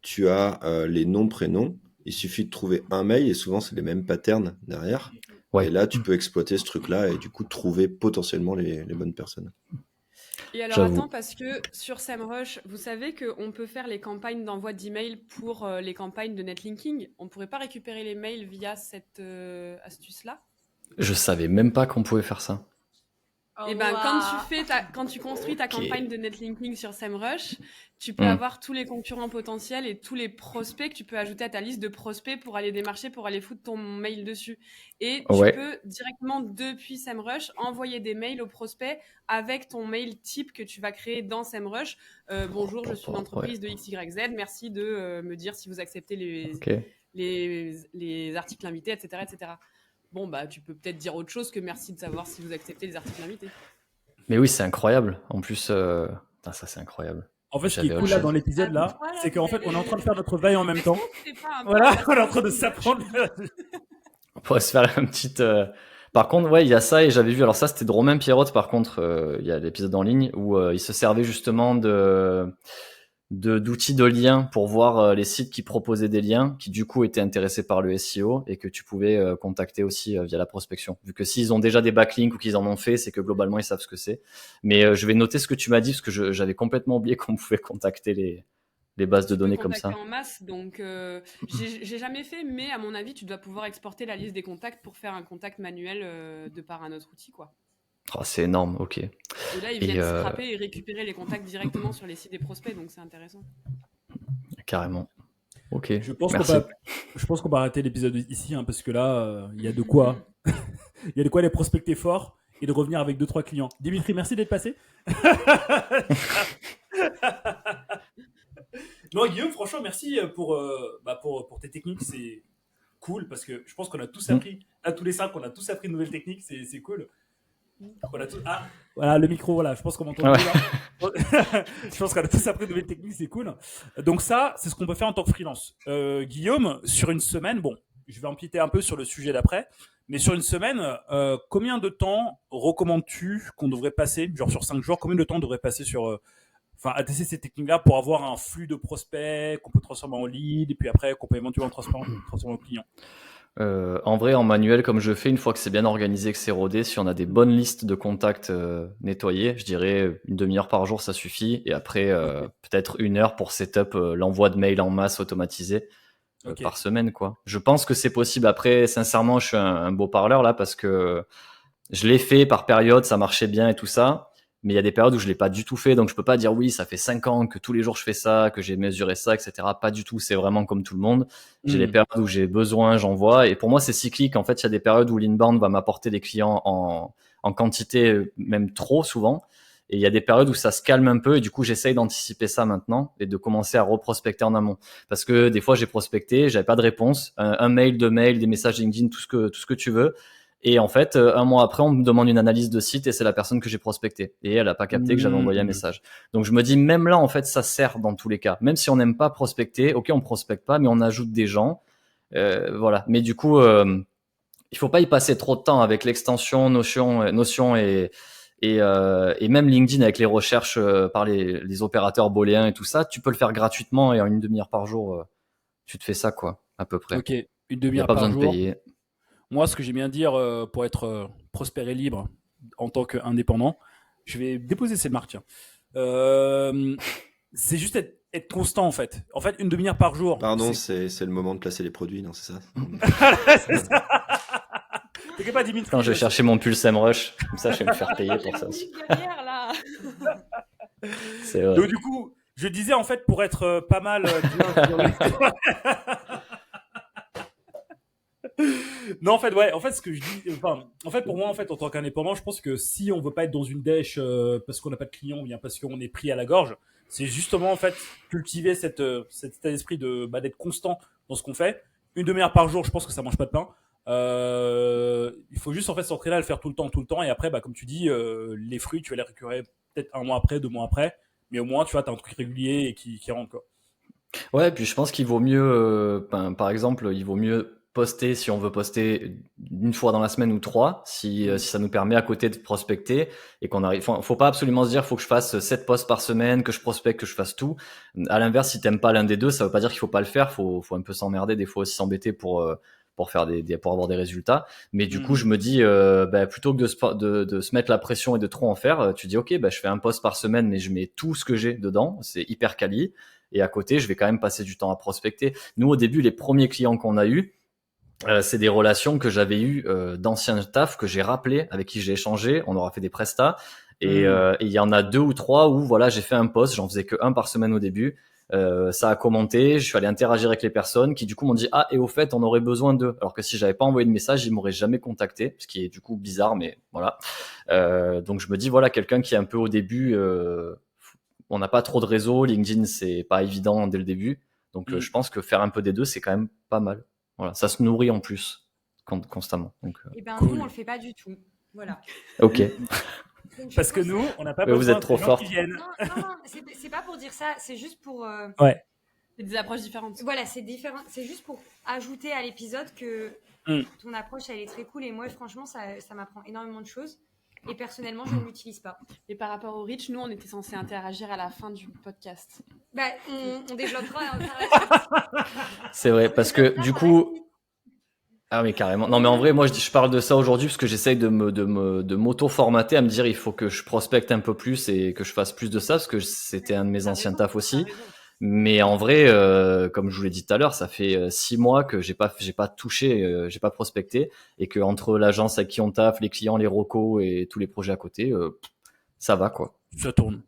Tu as les noms, prénoms. Il suffit de trouver un mail et souvent c'est les mêmes patterns derrière. Ouais. Et là, tu peux exploiter ce truc-là et du coup trouver potentiellement les bonnes personnes. Et alors J'avoue. attends, parce que sur SEMrush, vous savez qu'on peut faire les campagnes d'envoi d'emails pour les campagnes de netlinking. On pourrait pas récupérer les mails via cette astuce-là? Je savais même pas qu'on pouvait faire ça. Et ben quand tu construis ta Ok. campagne de netlinking sur SEMrush, tu peux Mm. avoir tous les concurrents potentiels et tous les prospects que tu peux ajouter à ta liste de prospects pour aller démarcher, pour aller foutre ton mail dessus. Et tu Ouais. peux directement depuis SEMrush envoyer des mails aux prospects avec ton mail type que tu vas créer dans SEMrush. Bonjour, je suis une entreprise de XYZ. Merci de me dire si vous acceptez Ok. les articles invités, etc., etc. Bon, bah, tu peux peut-être dire autre chose que merci de savoir si vous acceptez les articles invités. Mais oui, c'est incroyable. En plus, putain, ça c'est incroyable. En fait, ce qui J'avais est autre cool là chose. dans l'épisode là, Voilà, c'est qu'en fait, on est en train de faire notre veille en même temps. C'est pas un Voilà, podcast on est en train de s'apprendre. On pourrait se faire un petit. Par contre, ouais, il y a ça et j'avais vu. Alors ça, c'était de Romain Pierrotte. Par contre, il y a l'épisode en ligne où il se servait justement d'outils de liens pour voir les sites qui proposaient des liens, qui du coup étaient intéressés par le SEO et que tu pouvais contacter aussi via la prospection. Vu que s'ils ont déjà des backlinks ou qu'ils en ont fait, c'est que globalement ils savent ce que c'est. Mais je vais noter ce que tu m'as dit parce que j'avais complètement oublié qu'on pouvait contacter les bases de données comme ça. en masse, donc j'ai jamais fait, mais à mon avis, tu dois pouvoir exporter la liste des contacts pour faire un contact manuel de par un autre outil, quoi. Oh, c'est énorme, ok. Et là, ils viennent scraper et récupérer les contacts directement sur les sites des prospects, donc c'est intéressant. Carrément. Ok. Je pense Merci. qu'on va arrêter l'épisode ici, hein, parce que là, il y a de quoi. Il y a de quoi les prospecter fort. et de revenir avec 2-3 clients. Dimitri, merci d'être passé. Non, Guillaume, franchement, merci pour tes techniques. C'est cool parce que je pense qu'on a tous appris, à tous les 5, on a tous appris de nouvelles techniques. C'est cool. On a tous... Ah, voilà le micro, voilà, je pense qu'on m'entend bien. Je pense qu'on a tous appris de nouvelles techniques, c'est cool. Donc ça, c'est ce qu'on peut faire en tant que freelance. Guillaume, sur une semaine, bon, je vais empiéter un peu sur le sujet d'après, mais sur une semaine, combien de temps recommandes-tu qu'on devrait passer, genre sur 5 jours, combien de temps on devrait passer sur, à tester ces techniques-là pour avoir un flux de prospects qu'on peut transformer en lead et puis après qu'on peut éventuellement transformer en client? En vrai, en manuel, comme je fais, une fois que c'est bien organisé, que c'est rodé, si on a des bonnes listes de contacts nettoyées, je dirais une demi-heure par jour, ça suffit. Et après, peut-être 1 heure pour setup l'envoi de mails en masse automatisé par semaine, quoi. Je pense que c'est possible. Après, sincèrement, je suis un beau parleur là parce que je l'ai fait par période, ça marchait bien et tout ça. Mais il y a des périodes où je l'ai pas du tout fait, donc je peux pas dire oui, ça fait 5 ans que tous les jours je fais ça, que j'ai mesuré ça, etc. Pas du tout, c'est vraiment comme tout le monde. J'ai les périodes où j'ai besoin, j'envoie, et pour moi c'est cyclique. En fait, il y a des périodes où l'inbound va m'apporter des clients en quantité, même trop souvent, et il y a des périodes où ça se calme un peu, et du coup j'essaye d'anticiper ça maintenant et de commencer à reprospecter en amont. Parce que des fois j'ai prospecté, j'avais pas de réponse, un mail, 2 mails, des messages LinkedIn, tout ce que tu veux. Et en fait, 1 mois après, on me demande une analyse de site et c'est la personne que j'ai prospecté. Et elle a pas capté que j'avais envoyé un message. Donc je me dis, même là, en fait, ça sert dans tous les cas. Même si on n'aime pas prospecter, ok, on prospecte pas, mais on ajoute des gens. Voilà. Mais du coup, il faut pas y passer trop de temps avec l'extension Notion et même LinkedIn avec les recherches par les opérateurs booléens et tout ça. Tu peux le faire gratuitement et en une demi-heure par jour, tu te fais ça, quoi, à peu près. Ok, une Il n'y a demi-heure pas par besoin de jour. payer. Moi, ce que j'aime bien dire pour être prospère et libre en tant qu'indépendant, je vais déposer ces marques. C'est juste être constant en fait. En fait, une demi-heure par jour. Pardon, c'est le moment de placer les produits, non, c'est ça? C'est ça. T'inquiète pas, Dimitri. Quand je vais chercher mon pull SEMrush, comme ça je vais me faire payer pour ça aussi. Derrière, là. C'est vrai. Donc du coup, je disais en fait pour être pas mal. Non, en fait, ouais. En fait, ce que je dis, en fait, pour moi, en fait, en tant qu'indépendant, je pense que si on veut pas être dans une dèche parce qu'on n'a pas de clients ou bien parce qu'on est pris à la gorge, c'est justement en fait cultiver cet état d'esprit d'être constant dans ce qu'on fait. Une demi-heure par jour, je pense que ça mange pas de pain. Il faut juste en fait s'entraîner à le faire tout le temps, et après, comme tu dis, les fruits, tu vas les récupérer peut-être 1 mois après, 2 mois après, mais au moins, tu vois, t'as un truc régulier et qui rentre quoi. Ouais, puis je pense qu'il vaut mieux, par exemple, il vaut mieux poster si on veut poster 1 fois dans la semaine ou 3, si ça nous permet à côté de prospecter et qu'on arrive. Faut pas absolument se dire faut que je fasse 7 posts par semaine, que je prospecte, que je fasse tout. À l'inverse, si t'aimes pas l'un des deux, ça veut pas dire qu'il faut pas le faire. Faut un peu s'emmerder, des fois aussi s'embêter pour faire pour avoir des résultats. Mais du coup, je me dis, plutôt que de se mettre la pression et de trop en faire, tu dis ok, je fais un post par semaine, mais je mets tout ce que j'ai dedans. C'est hyper quali. Et à côté, je vais quand même passer du temps à prospecter. Nous, au début, les premiers clients qu'on a eus, c'est des relations que j'avais eues d'anciens tafs que j'ai rappelés, avec qui j'ai échangé. On aura fait des prestats. Et il y en a 2 ou 3 où voilà, j'ai fait un post, j'en faisais que 1 par semaine au début. Ça a commenté, je suis allé interagir avec les personnes qui du coup m'ont dit ah et au fait on aurait besoin d'eux. Alors que si j'avais pas envoyé de message, ils m'auraient jamais contacté, ce qui est du coup bizarre, mais voilà. Donc je me dis voilà, quelqu'un qui est un peu au début. On n'a pas trop de réseau, LinkedIn c'est pas évident dès le début, donc je pense que faire un peu des deux c'est quand même pas mal. Voilà, ça se nourrit en plus constamment. Donc, Et ben cool. nous on le fait pas du tout. Voilà. ok. Donc, je Parce que pense nous, on n'a pas Mais vous besoin êtes trop de gens forte. qui viennent. Non, c'est pas pour dire ça, c'est juste pour. Ouais. C'est des approches différentes. Voilà, c'est différent. C'est juste pour ajouter à l'épisode que ton approche elle est très cool et moi franchement ça m'apprend énormément de choses. Et personnellement, je ne l'utilise pas. Et par rapport au reach, nous, on était censé interagir à la fin du podcast. On développera. C'est vrai, parce que du coup. Ah mais carrément. Non mais en vrai, moi je parle de ça aujourd'hui parce que j'essaye de m'auto-formater à me dire il faut que je prospecte un peu plus et que je fasse plus de ça parce que c'était un de mes anciens tafs aussi. Mais en vrai, comme je vous l'ai dit tout à l'heure, ça fait 6 mois que j'ai pas touché, j'ai pas prospecté et que entre l'agence avec qui on taffe, les clients, les recos et tous les projets à côté, ça va quoi. Ça tourne.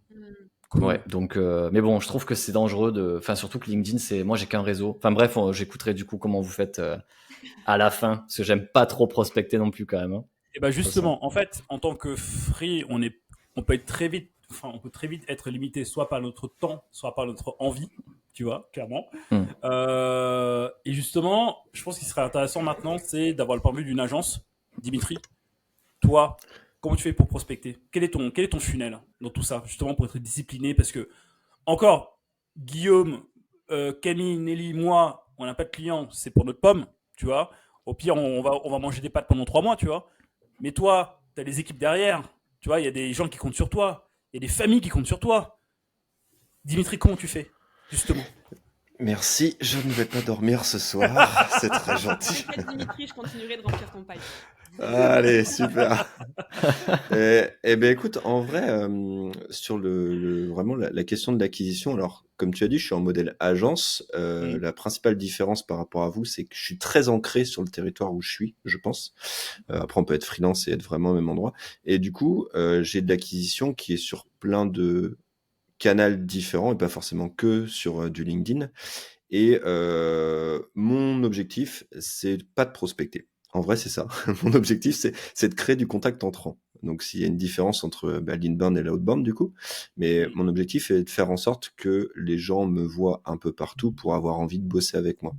Cool. Ouais, donc mais bon, je trouve que c'est dangereux enfin surtout que LinkedIn moi j'ai qu'un réseau. Enfin bref, j'écouterai du coup comment vous faites à la fin parce que j'aime pas trop prospecter non plus quand même. Hein. Et ben justement, en fait, en tant que free, on peut être très vite, enfin, on peut très vite être limité soit par notre temps, soit par notre envie, tu vois, clairement. Hmm. Et justement, je pense qu'il serait intéressant maintenant, c'est d'avoir le point de vue d'une agence. Dimitri, toi, comment tu fais pour prospecter? Quel est ton funnel dans tout ça, justement pour être discipliné? Parce que, encore, Guillaume, Camille, Nelly, moi, on n'a pas de clients, c'est pour notre pomme, tu vois. Au pire, on va manger des pâtes pendant 3 mois, tu vois. Mais toi, tu as des équipes derrière, tu vois, il y a des gens qui comptent sur toi, il y a des familles qui comptent sur toi. Dimitri, comment tu fais, justement? Merci, je ne vais pas dormir ce soir, c'est très gentil. T'inquiète, Dimitri, je continuerai de remplir ton pipe. Allez, super. Et ben écoute, en vrai, sur vraiment la question de l'acquisition, alors comme tu as dit, je suis en modèle agence. La principale différence par rapport à vous, c'est que je suis très ancré sur le territoire où je suis, je pense. Après, on peut être freelance et être vraiment au même endroit. Et du coup, j'ai de l'acquisition qui est sur plein de canaux différents et pas forcément que sur du LinkedIn. Et mon objectif, c'est pas de prospecter. En vrai, c'est ça. Mon objectif, c'est de créer du contact entrant. Donc, s'il y a une différence entre l'inbound et l'outbound, du coup. Mais mon objectif est de faire en sorte que les gens me voient un peu partout pour avoir envie de bosser avec moi.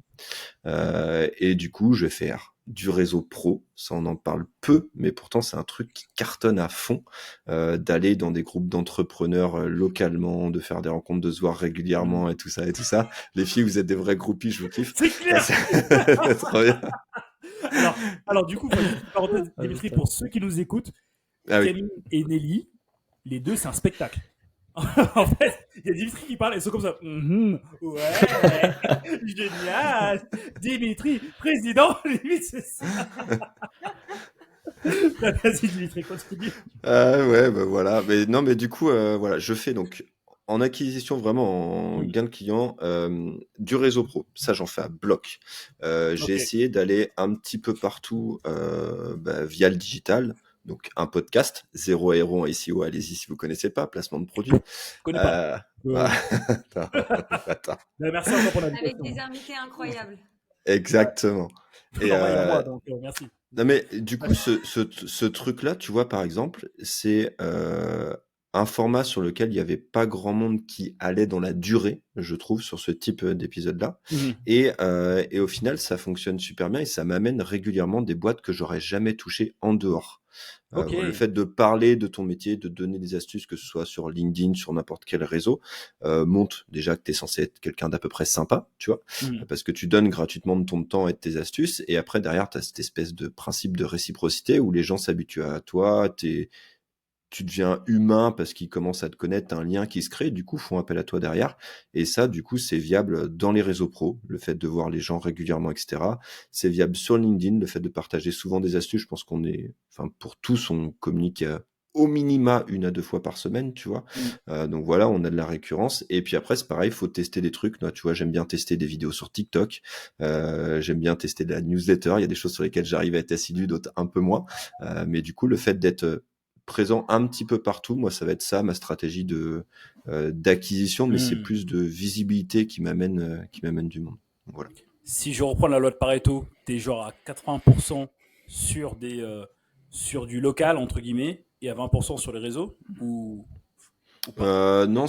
Et du coup, je vais faire du réseau pro. Ça, on en parle peu, mais pourtant, c'est un truc qui cartonne à fond. D'aller dans des groupes d'entrepreneurs localement, de faire des rencontres, de se voir régulièrement et tout ça et tout ça. Les filles, vous êtes des vrais groupies, je vous kiffe. C'est clair. C'est trop bien. Alors, du coup, petite parenthèse, Dimitri, pour ceux qui nous écoutent, Camille et Nelly, les deux, c'est un spectacle. En fait, il y a Dimitri qui parle et ils sont comme ça. Ouais, génial. Dimitri, président, limite, c'est ça. Vas-y, Dimitri, continue. Ouais, bah voilà. Mais non, mais du coup, voilà, je fais donc en acquisition vraiment en gain de clients du réseau pro. Ça, j'en fais à bloc. J'ai essayé d'aller un petit peu partout via le digital. Donc un podcast, 0 héros en SEO, allez-y si vous connaissez pas, placement de produits. Je connais pas. Attends. Merci encore pour l'invitation. Avec des invités incroyables. Exactement. Et moi, donc merci. Non mais du coup, ce truc-là, tu vois, par exemple, c'est un format sur lequel il n'y avait pas grand monde qui allait dans la durée, je trouve, sur ce type d'épisode-là. Et au final, ça fonctionne super bien et ça m'amène régulièrement des boîtes que j'aurais jamais touchées en dehors. Le fait de parler de ton métier, de donner des astuces, que ce soit sur LinkedIn, sur n'importe quel réseau, montre déjà que tu es censé être quelqu'un d'à peu près sympa, tu vois, parce que tu donnes gratuitement de ton temps et de tes astuces, et après, derrière, tu as cette espèce de principe de réciprocité où les gens s'habituent à toi, tu deviens humain parce qu'ils commencent à te connaître, t'as un lien qui se crée, du coup, font appel à toi derrière. Et ça, du coup, c'est viable dans les réseaux pro, le fait de voir les gens régulièrement, etc. C'est viable sur LinkedIn, le fait de partager souvent des astuces. Je pense pour tous, on communique au minima 1 à 2 fois par semaine, tu vois. Donc voilà, on a de la récurrence. Et puis après, c'est pareil, il faut tester des trucs. Tu vois, j'aime bien tester des vidéos sur TikTok. J'aime bien tester de la newsletter. Il y a des choses sur lesquelles j'arrive à être assidu, d'autres un peu moins. Mais du coup, le fait d'être présent un petit peu partout, moi ça va être ça ma stratégie d'acquisition, mais c'est plus de visibilité qui m'amène du monde. Voilà. Si je reprends la loi de Pareto, t'es genre à 80% sur du local entre guillemets et à 20% sur les réseaux ou non,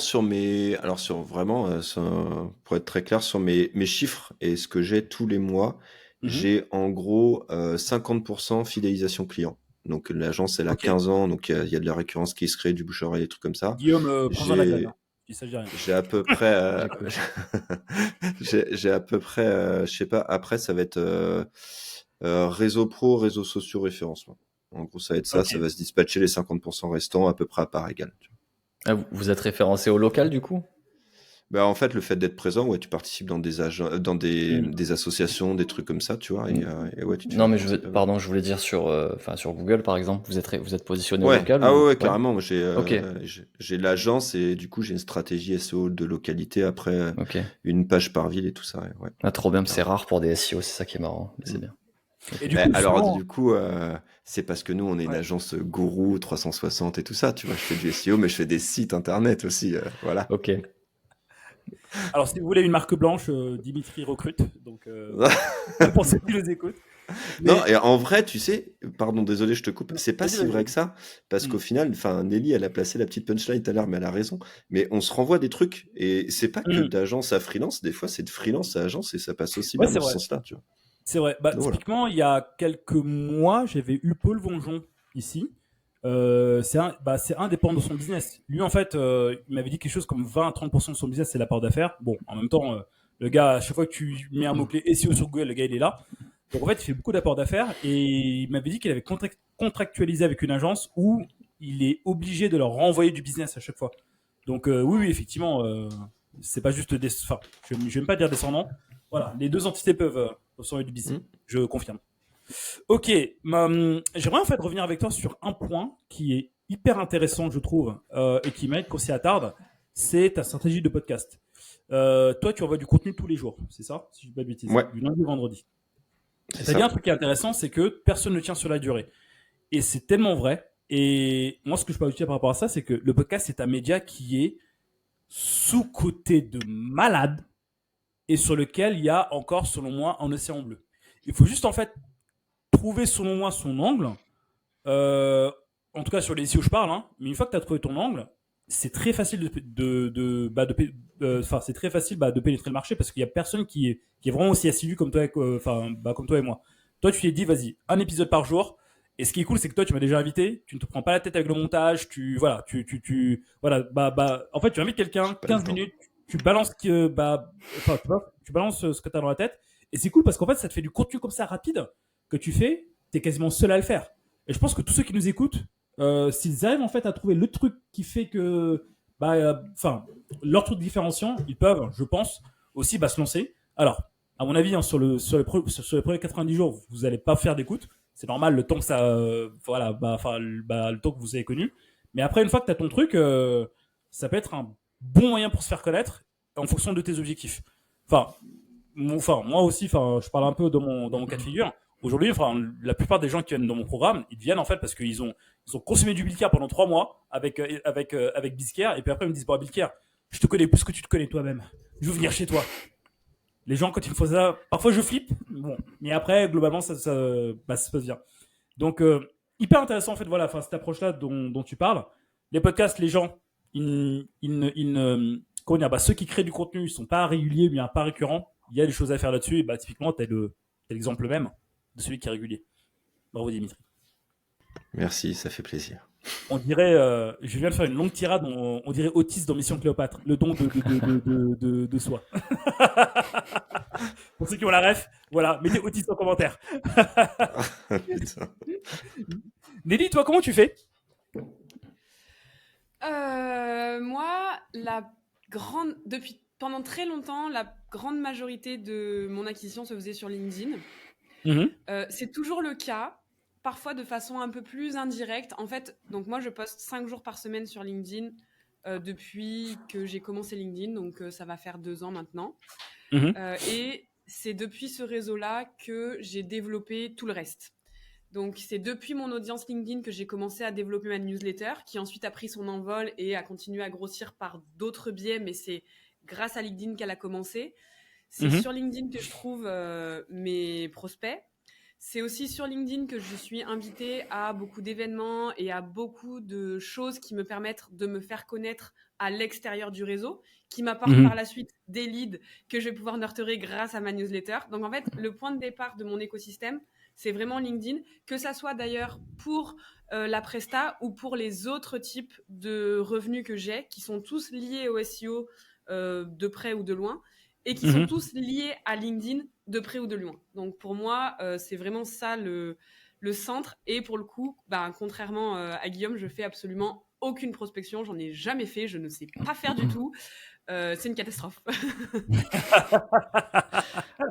pour être très clair, sur mes chiffres et ce que j'ai tous les mois, j'ai en gros 50% fidélisation client. Donc l'agence elle a 15 ans, donc il y a de la récurrence qui se crée, du bouche à oreille, des trucs comme ça. Guillaume, prends-en la graine. J'ai à peu près, j'ai à peu près, je sais pas. Après ça va être réseau pro, réseaux sociaux, référencement. En gros ça va être ça, ça va se dispatcher les 50% restants à peu près à part égale. Ah, vous êtes référencé au local du coup? Bah en fait le fait d'être présent, ouais, tu participes dans des associations, des trucs comme ça, tu vois. Et ouais, non mais je voulais dire sur Google par exemple, vous êtes positionné au local? Ouais, carrément. J'ai l'agence et du coup j'ai une stratégie SEO de localité après une page par ville et tout ça. Ouais. Ah, trop bien, c'est rare pour des SEO, c'est ça qui est marrant, mais c'est bien. Et du coup, c'est parce que nous on est une agence gourou 360 et tout ça, tu vois. Je fais du SEO, mais je fais des sites internet aussi, voilà. Ok. Alors, si vous voulez une marque blanche, Dimitri recrute. Donc, pour ceux qui nous écoutent. Non, et en vrai, tu sais, pardon, désolé, je te coupe, c'est pas si vrai que ça, parce qu'au final, enfin, Nelly, elle a placé la petite punchline tout à l'heure, mais elle a raison. Mais on se renvoie des trucs, et c'est pas que d'agence à freelance, des fois, c'est de freelance à agence, et ça passe aussi bien dans ce sens-là, tu vois. C'est vrai. Bah, typiquement, il y a quelques mois, j'avais eu Paul Vonjon ici. C'est indépendant de son business. Lui, en fait, il m'avait dit quelque chose comme 20 à 30% de son business, c'est l'apport d'affaires. Bon, en même temps, le gars, à chaque fois que tu mets un mot-clé SEO sur Google, le gars, il est là. Donc, en fait, il fait beaucoup d'apports d'affaires et il m'avait dit qu'il avait contractualisé avec une agence où il est obligé de leur renvoyer du business à chaque fois. Donc, oui, effectivement, c'est pas juste enfin, je vais même pas dire descendant. Voilà, les deux entités peuvent s'envoyer du business. Je confirme. Ok, j'aimerais en fait revenir avec toi sur un point qui est hyper intéressant, je trouve, et qui mérite qu'on s'y attarde. C'est ta stratégie de podcast. Toi, tu envoies du contenu tous les jours, c'est ça? Si je ne dis pas de bêtises. Ouais. Du lundi au vendredi. C'est bien un truc qui est intéressant, c'est que personne ne tient sur la durée. Et c'est tellement vrai. Et moi, ce que je peux ajouter par rapport à ça, c'est que le podcast, c'est un média qui est sous-coté de malade et sur lequel il y a encore, selon moi, un océan bleu. Il faut juste, en fait, trouver, selon moi, son angle. En tout cas, sur les SEO, je parle. Hein, mais une fois que tu as trouvé ton angle, c'est très facile de pénétrer le marché parce qu'il y a personne qui est vraiment aussi assidu comme toi, comme toi et moi. Toi, tu t'es dit, vas-y, un épisode par jour. Et ce qui est cool, c'est que toi, tu m'as déjà invité. Tu ne te prends pas la tête avec le montage. En fait, tu invites quelqu'un, 15 minutes, tu balances tu balances ce que tu as dans la tête. Et c'est cool parce qu'en fait, ça te fait du contenu comme ça rapide que tu fais. Tu es quasiment seul à le faire. Et je pense que tous ceux qui nous écoutent, s'ils arrivent en fait à trouver le truc qui fait que, leur truc différenciant, ils peuvent, je pense, aussi se lancer. Alors, à mon avis, hein, sur les premiers 90 jours, vous n'allez pas faire d'écoute. C'est normal, le temps que ça, le temps que vous avez connu. Mais après, une fois que tu as ton truc, ça peut être un bon moyen pour se faire connaître en fonction de tes objectifs. Moi aussi, je parle un peu dans mon cas de figure. Aujourd'hui, la plupart des gens qui viennent dans mon programme, ils viennent en fait parce qu'ils ont consommé du Bilcare pendant 3 mois avec Bizcare, et puis après ils me disent, Bilcare, je te connais plus que tu te connais toi-même. Je veux venir chez toi. Les gens, quand ils me font ça, parfois je flippe, bon, mais après, globalement, ça se passe bien. Donc, hyper intéressant en fait, cette approche-là dont tu parles. Les podcasts, les gens, ceux qui créent du contenu, ils sont pas réguliers, mais pas récurrents. Il y a des choses à faire là-dessus, et typiquement, t'as l'exemple même de celui qui est régulier. Bravo Dimitri. Merci, ça fait plaisir. On dirait, je viens de faire une longue tirade, on dirait Otis dans Mission Cléopâtre, le don de soi. Pour ceux qui ont la ref, voilà, mettez Otis en commentaire. Nelly, toi, comment tu fais? Moi, pendant très longtemps, la grande majorité de mon acquisition se faisait sur LinkedIn. C'est toujours le cas, parfois de façon un peu plus indirecte. En fait, donc moi, je poste 5 jours par semaine sur LinkedIn depuis que j'ai commencé LinkedIn, donc ça va faire 2 ans maintenant. Et c'est depuis ce réseau-là que j'ai développé tout le reste. Donc, c'est depuis mon audience LinkedIn que j'ai commencé à développer ma newsletter, qui ensuite a pris son envol et a continué à grossir par d'autres biais, mais c'est grâce à LinkedIn qu'elle a commencé. C'est sur LinkedIn que je trouve mes prospects. C'est aussi sur LinkedIn que je suis invitée à beaucoup d'événements et à beaucoup de choses qui me permettent de me faire connaître à l'extérieur du réseau, qui m'apportent par la suite des leads que je vais pouvoir nurturer grâce à ma newsletter. Donc, en fait, le point de départ de mon écosystème, c'est vraiment LinkedIn, que ça soit d'ailleurs pour la presta ou pour les autres types de revenus que j'ai, qui sont tous liés au SEO de près ou de loin, et qui sont tous liés à LinkedIn de près ou de loin. Donc pour moi, c'est vraiment ça le centre. Et pour le coup, contrairement à Guillaume, je fais absolument aucune prospection. J'en ai jamais fait. Je ne sais pas faire du tout. C'est une catastrophe.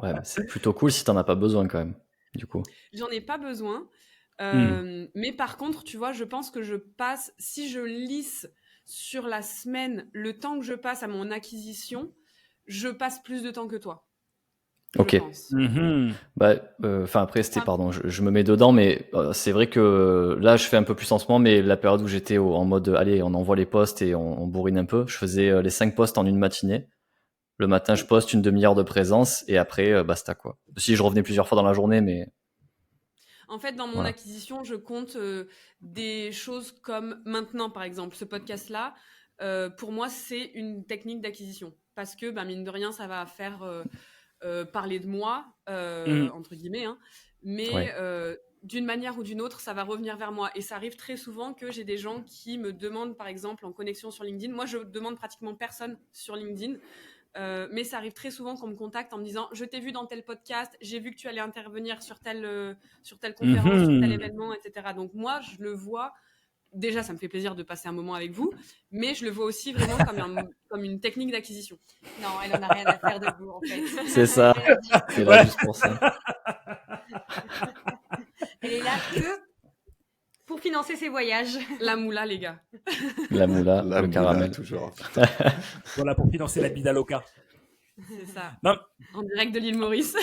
Ouais, c'est plutôt cool si t'en as pas besoin quand même, du coup. J'en ai pas besoin. Mais par contre, tu vois, je pense que si je lisse sur la semaine le temps que je passe à mon acquisition, je passe plus de temps que toi. Ok. Après, pardon, je me mets dedans, mais c'est vrai que là, je fais un peu plus en ce moment, mais la période où j'étais en mode, allez, on envoie les posts et on bourrine un peu, je faisais les 5 posts en une matinée. Le matin, je poste une demi-heure de présence et après, basta quoi. Si je revenais plusieurs fois dans la journée, mais... En fait, dans mon acquisition, je compte des choses comme maintenant, par exemple, ce podcast-là. Pour moi, c'est une technique d'acquisition. Parce que, mine de rien, ça va faire parler de moi, entre guillemets. Hein. Mais d'une manière ou d'une autre, ça va revenir vers moi. Et ça arrive très souvent que j'ai des gens qui me demandent, par exemple, en connexion sur LinkedIn. Moi, je demande pratiquement personne sur LinkedIn. Mais ça arrive très souvent qu'on me contacte en me disant « Je t'ai vu dans tel podcast, j'ai vu que tu allais intervenir sur telle conférence, sur tel événement, etc. » Donc moi, je le vois... Déjà, ça me fait plaisir de passer un moment avec vous, mais je le vois aussi vraiment comme une technique d'acquisition. Non, elle en a rien à faire de vous, en fait. C'est ça. C'est là juste pour ça. Elle est là que pour financer ses voyages. La moula, les gars. La moula, La le moula, caramel. toujours. Voilà, pour financer la bida loca. C'est ça. Non. En direct de l'île Maurice.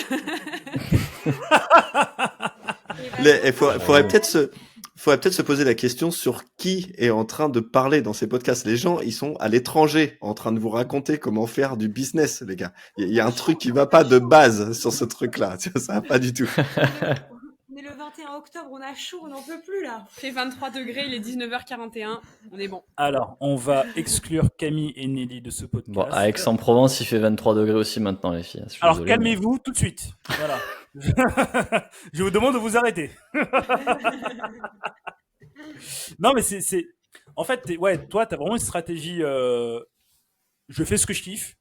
Il faudrait peut-être se poser la question sur qui est en train de parler dans ces podcasts. Les gens, ils sont à l'étranger en train de vous raconter comment faire du business, les gars. Il y a un truc qui va pas de base sur ce truc-là. Ça va pas du tout. On est le 21 octobre, on a chaud, on n'en peut plus là. Il fait 23 degrés, il est 19h41, on est bon. Alors, on va exclure Camille et Nelly de ce podcast. Bon, à Aix-en-Provence, il fait 23 degrés aussi maintenant, les filles. Alors, désolé, calmez-vous tout de suite. Voilà. Je vous demande de vous arrêter. Non, mais c'est... En fait, toi, tu as vraiment une stratégie... Je fais ce que je kiffe.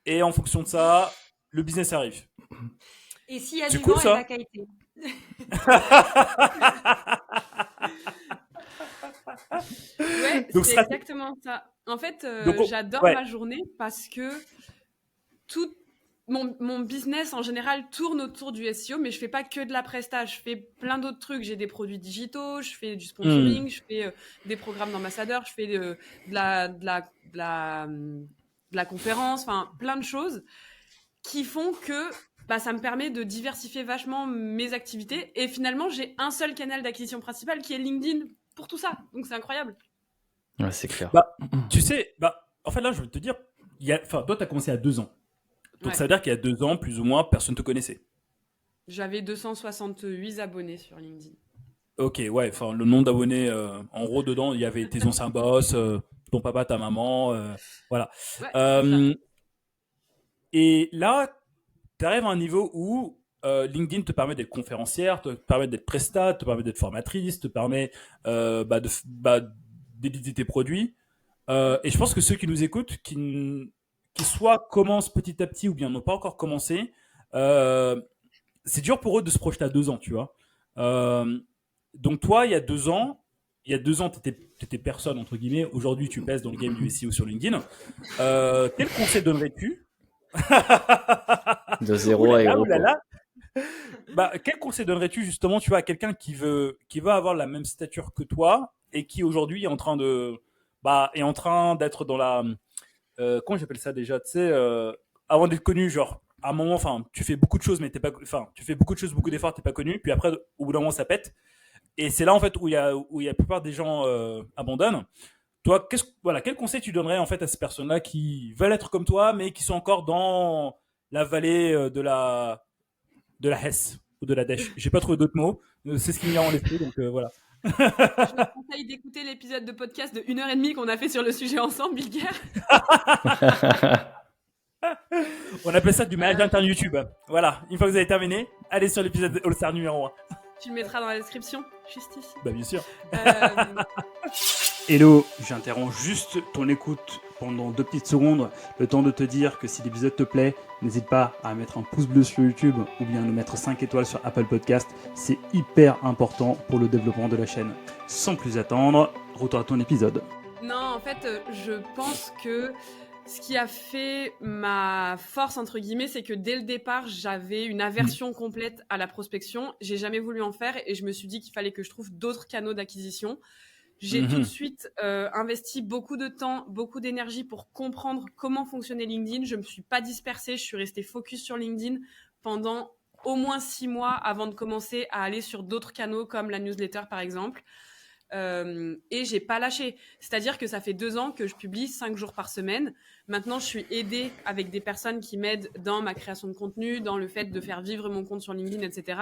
Et en fonction de ça, le business arrive. Et s'il y a C'est du cool, vent, ça. elle va qualité. Ouais, Donc, c'est exactement ça. En fait, j'adore ma journée parce que tout mon business en général tourne autour du SEO, mais je fais pas que de la presta, je fais plein d'autres trucs. J'ai des produits digitaux, je fais du sponsoring, je fais des programmes d'ambassadeurs, je fais de la conférence, enfin plein de choses qui font que ça me permet de diversifier vachement mes activités. Et finalement, j'ai un seul canal d'acquisition principal qui est LinkedIn pour tout ça. Donc c'est incroyable. Ouais, c'est clair. Tu sais, en fait, là, je veux te dire, toi, tu as commencé à 2 ans. Donc, ça veut dire qu'il y a 2 ans, plus ou moins, personne ne te connaissait. J'avais 268 abonnés sur LinkedIn. Ok, ouais, le nombre d'abonnés, en gros, dedans, il y avait tes anciens boss, ton papa, ta maman, voilà. Ouais, et là, tu arrives à un niveau où LinkedIn te permet d'être conférencière, te permet d'être presta, te permet d'être formatrice, te permet d'éditer tes produits. Et je pense que ceux qui nous écoutent, qui soit commencent petit à petit ou bien n'ont pas encore commencé, c'est dur pour eux de se projeter à 2 ans, tu vois. Donc toi, il y a 2 ans, t'étais personne, entre guillemets. Aujourd'hui, tu pèses dans le game du SEO sur LinkedIn. Quel conseil donnerais-tu De 0 à héros. Quel conseil donnerais-tu justement, tu vois, à quelqu'un qui va avoir la même stature que toi et qui aujourd'hui est en train d'être dans la... comment j'appelle ça déjà, tu sais, avant d'être connu, genre, à un moment, tu fais beaucoup de choses, mais tu fais beaucoup de choses, beaucoup d'efforts, t'es pas connu, puis après, au bout d'un moment, ça pète. Et c'est là, en fait, où la plupart des gens abandonnent. Toi, quel conseil tu donnerais, en fait, à ces personnes-là qui veulent être comme toi, mais qui sont encore dans la vallée de la Hesse ou de la Dèche? J'ai pas trouvé d'autres mots. C'est ce qui me vient en l'esprit, donc voilà. Je te conseille d'écouter l'épisode de podcast de 1h30 qu'on a fait sur le sujet ensemble, Bilger. On appelle ça du management interne YouTube. Voilà, une fois que vous avez terminé, allez sur l'épisode All Star numéro 1. Tu le mettras dans la description, juste ici. Bien sûr. Hello, j'interromps juste ton écoute pendant 2 petites secondes, le temps de te dire que si l'épisode te plaît, n'hésite pas à mettre un pouce bleu sur YouTube ou bien nous mettre 5 étoiles sur Apple Podcast. C'est hyper important pour le développement de la chaîne. Sans plus attendre, retour à ton épisode. Non, en fait, je pense que ce qui a fait ma force, entre guillemets, c'est que dès le départ, j'avais une aversion complète à la prospection. J'ai jamais voulu en faire et je me suis dit qu'il fallait que je trouve d'autres canaux d'acquisition. J'ai tout de suite investi beaucoup de temps, beaucoup d'énergie pour comprendre comment fonctionnait LinkedIn. Je me suis pas dispersée, je suis restée focus sur LinkedIn pendant au moins 6 mois avant de commencer à aller sur d'autres canaux comme la newsletter par exemple. Et j'ai pas lâché. C'est-à-dire que ça fait 2 ans que je publie 5 jours par semaine. Maintenant, je suis aidée avec des personnes qui m'aident dans ma création de contenu, dans le fait de faire vivre mon compte sur LinkedIn, etc.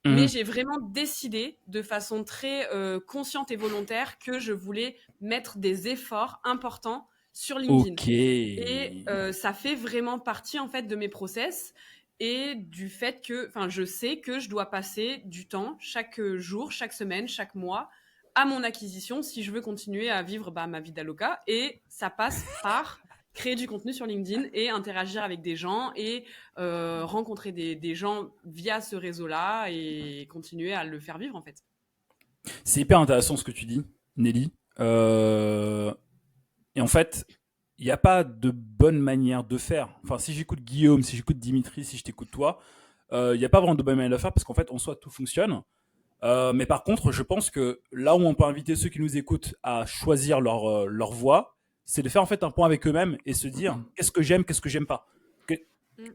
Mais j'ai vraiment décidé de façon très consciente et volontaire que je voulais mettre des efforts importants sur LinkedIn. Et ça fait vraiment partie en fait de mes process et du fait que, je sais que je dois passer du temps chaque jour, chaque semaine, chaque mois à mon acquisition si je veux continuer à vivre ma vie d'aloca. Et ça passe par créer du contenu sur LinkedIn et interagir avec des gens et rencontrer des gens via ce réseau-là et continuer à le faire vivre en fait. C'est hyper intéressant ce que tu dis, Nelly. Et en fait, il n'y a pas de bonne manière de faire. Enfin, si j'écoute Guillaume, si j'écoute Dimitri, si je t'écoute toi, il n'y a pas vraiment de bonne manière de faire parce qu'en fait, en soi, tout fonctionne. Mais par contre, je pense que là où on peut inviter ceux qui nous écoutent à choisir leur voie, c'est de faire en fait un point avec eux-mêmes et se dire qu'est-ce que j'aime pas.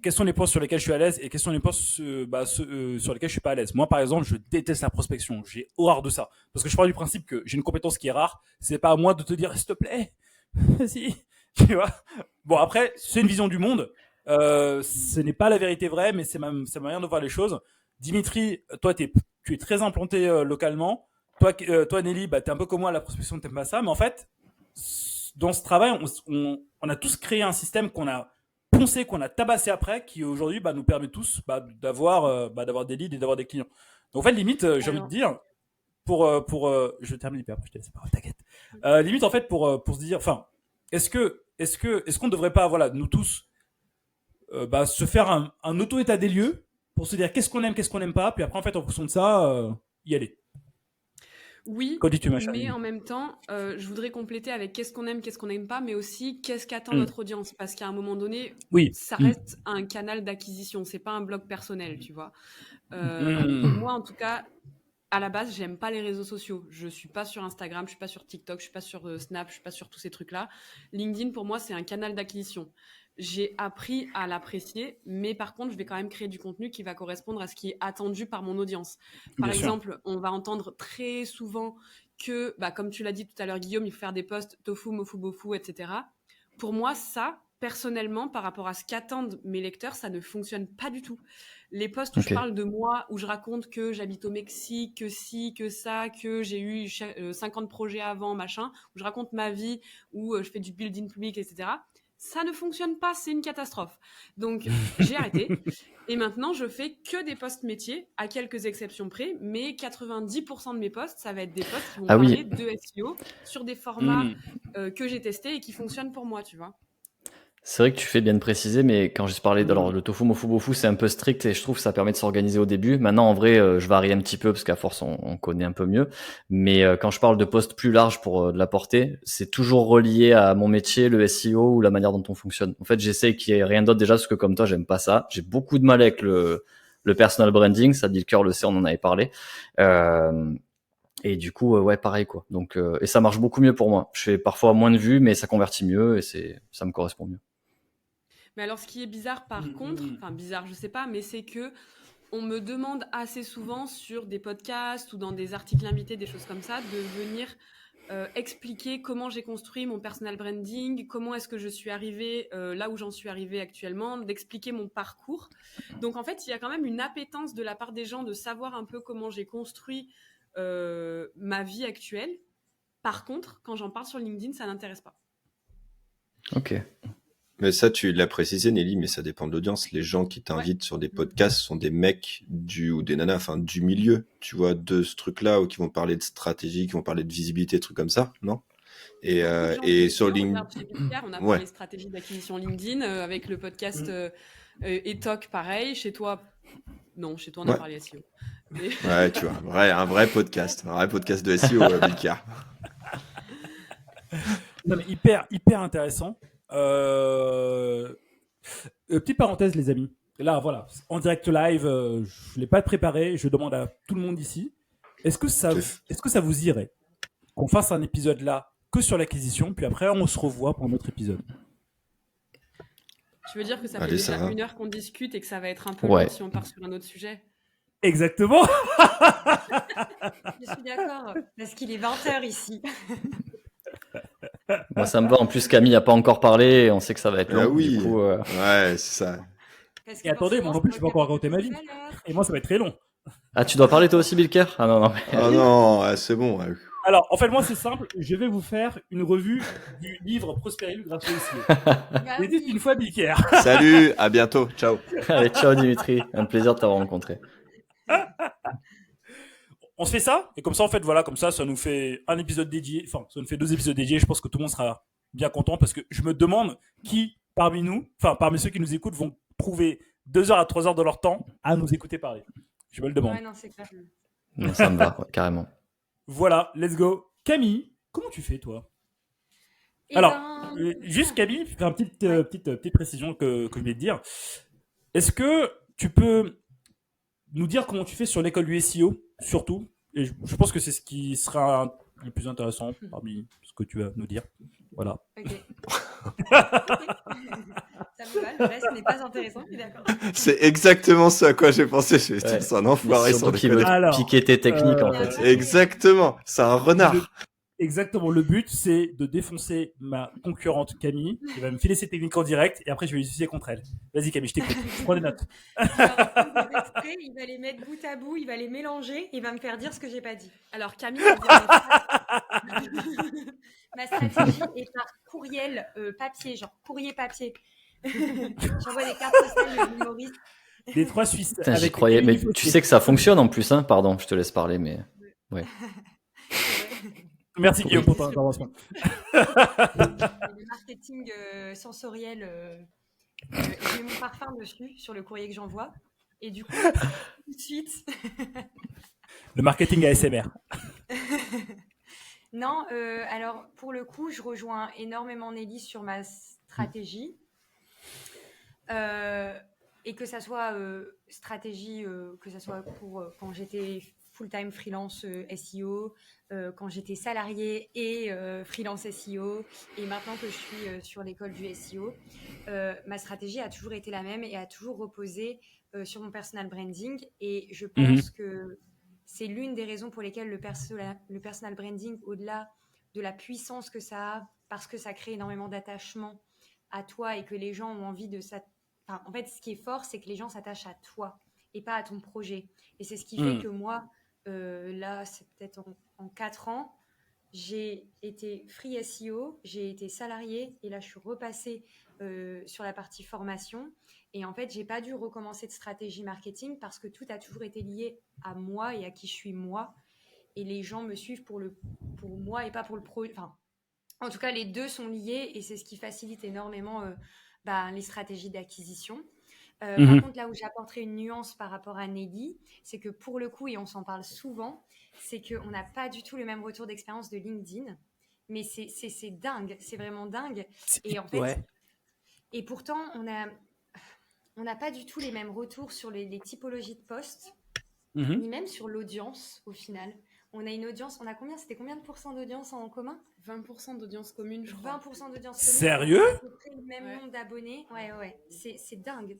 Quels sont les points sur lesquels je suis à l'aise et quels sont les points sur lesquels je suis pas à l'aise. Moi, par exemple, je déteste la prospection. J'ai horreur de ça. Parce que je pars du principe que j'ai une compétence qui est rare. C'est pas à moi de te dire s'il te plaît, vas-y. Tu vois. Bon, après, c'est une vision du monde. Ce n'est pas la vérité vraie, mais c'est ma manière de voir les choses. Dimitri, toi, tu es très implanté localement. Toi, Nelly, t'es un peu comme moi, la prospection, t'aimes pas ça. Mais en fait, dans ce travail, on a tous créé un système qu'on a poncé, qu'on a tabassé après, qui aujourd'hui nous permet tous d'avoir des leads et d'avoir des clients. Donc en fait, limite, j'ai envie de dire, je termine hyper, après je te laisse la parole, t'inquiète. Limite, en fait, pour se dire, est-ce qu'on ne devrait pas, nous tous, se faire un auto-état des lieux pour se dire qu'est-ce qu'on aime, qu'est-ce qu'on n'aime pas, puis après, en fait, en fonction de ça, y aller. Oui, mais en même temps, je voudrais compléter avec qu'est-ce qu'on aime, qu'est-ce qu'on n'aime pas, mais aussi qu'est-ce qu'attend notre audience. Parce qu'à un moment donné, ça reste un canal d'acquisition, c'est pas un blog personnel, tu vois. Moi, en tout cas, à la base, j'aime pas les réseaux sociaux. Je suis pas sur Instagram, je suis pas sur TikTok, je suis pas sur Snap, je suis pas sur tous ces trucs-là. LinkedIn, pour moi, c'est un canal d'acquisition. J'ai appris à l'apprécier, mais par contre, je vais quand même créer du contenu qui va correspondre à ce qui est attendu par mon audience. Par exemple, on va entendre très souvent que, comme tu l'as dit tout à l'heure, Guillaume, il faut faire des posts tofu, mofu, bofu, etc. Pour moi, ça, personnellement, par rapport à ce qu'attendent mes lecteurs, ça ne fonctionne pas du tout. Les posts où je parle de moi, où je raconte que j'habite au Mexique, que ci, que ça, que j'ai eu 50 projets avant, machin, où je raconte ma vie, où je fais du building public, etc., ça ne fonctionne pas, c'est une catastrophe. Donc, j'ai arrêté. Et maintenant, je fais que des posts métiers, à quelques exceptions près, mais 90% de mes posts, ça va être des posts qui vont parler de SEO sur des formats que j'ai testés et qui fonctionnent pour moi, tu vois. C'est vrai que tu fais bien de préciser, mais quand j'ai parlé le tofu, mofu, bofu, c'est un peu strict et je trouve que ça permet de s'organiser au début. Maintenant, en vrai, je varie un petit peu parce qu'à force, on connaît un peu mieux. Mais quand je parle de posts plus larges pour de la portée, c'est toujours relié à mon métier, le SEO ou la manière dont on fonctionne. En fait, j'essaie qu'il y ait rien d'autre déjà parce que comme toi, j'aime pas ça. J'ai beaucoup de mal avec le personal branding. Ça dit le cœur, le sait, on en avait parlé. Et du coup, pareil quoi. Donc, et ça marche beaucoup mieux pour moi. Je fais parfois moins de vues, mais ça convertit mieux et ça me correspond mieux. Mais alors, ce qui est bizarre par contre, bizarre, je sais pas, mais c'est que on me demande assez souvent sur des podcasts ou dans des articles invités, des choses comme ça, de venir expliquer comment j'ai construit mon personal branding, comment est-ce que je suis arrivée là où j'en suis arrivée actuellement, d'expliquer mon parcours. Donc en fait, il y a quand même une appétence de la part des gens de savoir un peu comment j'ai construit ma vie actuelle. Par contre, quand j'en parle sur LinkedIn, ça n'intéresse pas. Ok. Mais ça, tu l'as précisé, Nelly, mais ça dépend de l'audience. Les gens qui t'invitent sur des podcasts sont des mecs ou des nanas, du milieu, tu vois, de ce truc-là, ou qui vont parler de stratégie, qui vont parler de visibilité, trucs comme ça, non? Et sur LinkedIn, on a parlé stratégie d'acquisition LinkedIn avec le podcast Etok, pareil. Chez toi, non, chez toi on a parlé SEO. Mais... Ouais, tu vois, un vrai podcast de SEO, Bilkar. Non, mais hyper intéressant. Petite parenthèse, les amis. Là, voilà, en direct live, je ne l'ai pas préparé. Je demande à tout le monde ici. Est-ce que ça vous irait qu'on fasse un épisode là que sur l'acquisition, puis après on se revoit pour un autre épisode? Tu veux dire que ça fait déjà 1 heure qu'on discute et que ça va être un peu long si on part sur un autre sujet? Exactement. Je suis d'accord, parce qu'il est 20h ici. Moi, ça me va. En plus, Camille n'a pas encore parlé. On sait que ça va être long. oui. Du coup, Ouais, c'est ça. Et attendez, moi non plus, je vais pas encore raconter ma vie. Et moi, ça va être très long. Ah, tu dois parler toi aussi, Bilker? Ah non, non. Oh non, c'est bon. Alors, en fait, moi, c'est simple. Je vais vous faire une revue du livre Prospérer grâce au SEO. J'ai dit une fois Bilker. Salut, à bientôt. Ciao. Allez, ciao Dimitri. Un plaisir de t'avoir rencontré. On se fait ça, et comme ça, en fait, voilà, comme ça nous fait un épisode dédié, enfin, ça nous fait 2 épisodes dédiés. Je pense que tout le monde sera bien content parce que je me demande qui, parmi ceux qui nous écoutent, vont trouver 2 heures à 3 heures de leur temps à nous écouter parler. Je me le demande. Ouais, non, c'est clair. Non, ça me va, ouais, carrément. Voilà, let's go. Camille, comment tu fais, toi? Alors, juste Camille, faire une petite précision que je vais te dire. Est-ce que tu peux nous dire comment tu fais sur l'école du SEO, surtout? Et je pense que c'est ce qui sera le plus intéressant parmi ce que tu vas nous dire. Voilà. Ok. Ça me va, le reste n'est pas intéressant, mais d'accord. C'est exactement ce à quoi j'ai pensé. C'est un enfoiré sans qui veut déconner. piquer tes techniques, en fait. Exactement, c'est un renard. Exactement, le but, c'est de défoncer ma concurrente Camille, qui va me filer ses techniques en direct, et après je vais les utiliser contre elle. Vas-y Camille, je t'écoute, je prends des notes. Il va les mettre bout à bout, il va les mélanger, il va me faire dire ce que j'ai pas dit. Alors Camille, ma stratégie est par courriel papier, genre courrier papier. J'envoie des cartes postales de l'humoriste. Les 3 Suisses. Putain, j'y croyais, mais tu sais que ça fonctionne en plus, hein. Pardon, je te laisse parler, mais ouais. Merci Guillaume pour ton intervention. Le marketing sensoriel, j'ai mon parfum dessus sur le courrier que j'envoie. Et du coup, tout de suite. Le marketing ASMR. Non, alors pour le coup, je rejoins énormément Nelly sur ma stratégie. Et que ça soit stratégie, que ça soit pour quand j'étais full-time freelance SEO, quand j'étais salariée et freelance SEO, et maintenant que je suis sur l'école du SEO, ma stratégie a toujours été la même et a toujours reposé sur mon personal branding. Et je pense que c'est l'une des raisons pour lesquelles le personal branding, au-delà de la puissance que ça a, parce que ça crée énormément d'attachement à toi et que les gens ont envie de en fait, ce qui est fort, c'est que les gens s'attachent à toi et pas à ton projet. Et c'est ce qui fait que moi, là, c'est peut-être en 4 ans, j'ai été free SEO, j'ai été salariée et là, je suis repassée sur la partie formation. Et en fait, j'ai pas dû recommencer de stratégie marketing parce que tout a toujours été lié à moi et à qui je suis moi. Et les gens me suivent pour moi et pas pour le projet. Enfin, en tout cas, les deux sont liés et c'est ce qui facilite énormément les stratégies d'acquisition. Par contre, là où j'apporterai une nuance par rapport à Nelly, c'est que pour le coup, et on s'en parle souvent, c'est qu'on n'a pas du tout le même retour d'expérience de LinkedIn. Mais c'est dingue, c'est vraiment dingue. Et en fait, et pourtant, on n'a pas du tout les mêmes retours sur les typologies de postes, ni même sur l'audience au final. On a une audience, c'était combien de pourcents d'audience en commun? 20% d'audience commune, je crois. 20% d'audience commune. Sérieux? À peu près le même nombre d'abonnés. Ouais. C'est dingue.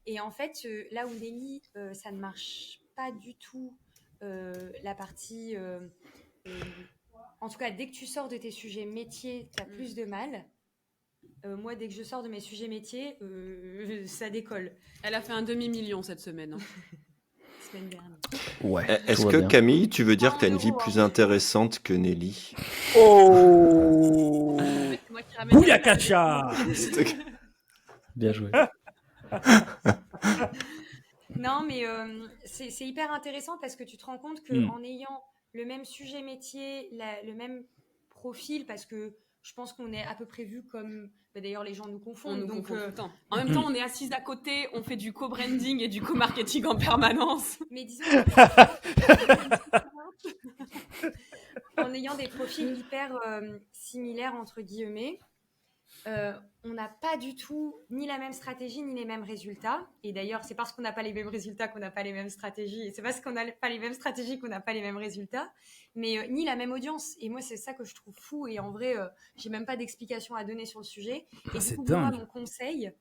Et en fait, là où Nelly, ça ne marche pas du tout, la partie... en tout cas, dès que tu sors de tes sujets métiers, tu as plus de mal. Moi, dès que je sors de mes sujets métiers, ça décolle. Elle a fait un demi-million cette semaine. Hein. Semaine dernière. Ouais. Est-ce que Camille, tu veux dire que tu as une vie plus intéressante que Nelly? Oh Bouyakacha. Bien joué. Non, mais c'est hyper intéressant parce que tu te rends compte qu'en ayant le même sujet métier, le même profil, parce que je pense qu'on est à peu près vu comme... D'ailleurs, les gens nous confondent. On nous confond tout le temps. En même temps, on est assises à côté, on fait du co-branding et du co-marketing en permanence. Mais disons en ayant des profils hyper similaires, entre guillemets, on n'a pas du tout ni la même stratégie, ni les mêmes résultats. Et d'ailleurs, c'est parce qu'on n'a pas les mêmes résultats qu'on n'a pas les mêmes stratégies. Et c'est parce qu'on n'a pas les mêmes stratégies qu'on n'a pas les mêmes résultats. Mais ni la même audience. Et moi, c'est ça que je trouve fou. Et en vrai, j'ai même pas d'explication à donner sur le sujet. Et du coup, moi, mon conseil,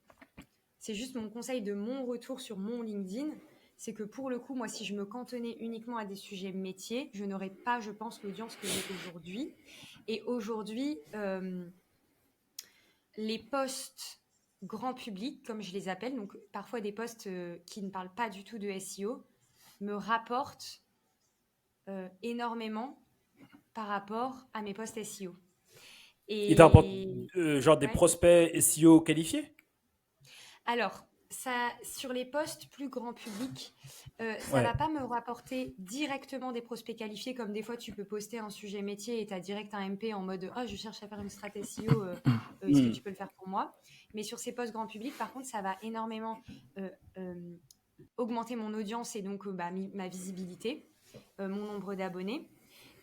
c'est juste mon conseil de mon retour sur mon LinkedIn. c'est que pour le coup, moi, si je me cantonnais uniquement à des sujets métiers, je n'aurais pas, je pense, l'audience que j'ai aujourd'hui. Et aujourd'hui, les posts grand public, comme je les appelle, donc parfois des posts qui ne parlent pas du tout de SEO, me rapportent énormément par rapport à mes posts SEO. Et tu rapportes genre des prospects SEO qualifiés? Alors, ça, sur les posts plus grand public, ça va pas me rapporter directement des prospects qualifiés, comme des fois tu peux poster un sujet métier et tu as direct un MP en mode « Oh, je cherche à faire une stratégie SEO, est-ce que tu peux le faire pour moi ?» Mais sur ces posts grand public, par contre, ça va énormément augmenter mon audience et donc ma visibilité, mon nombre d'abonnés.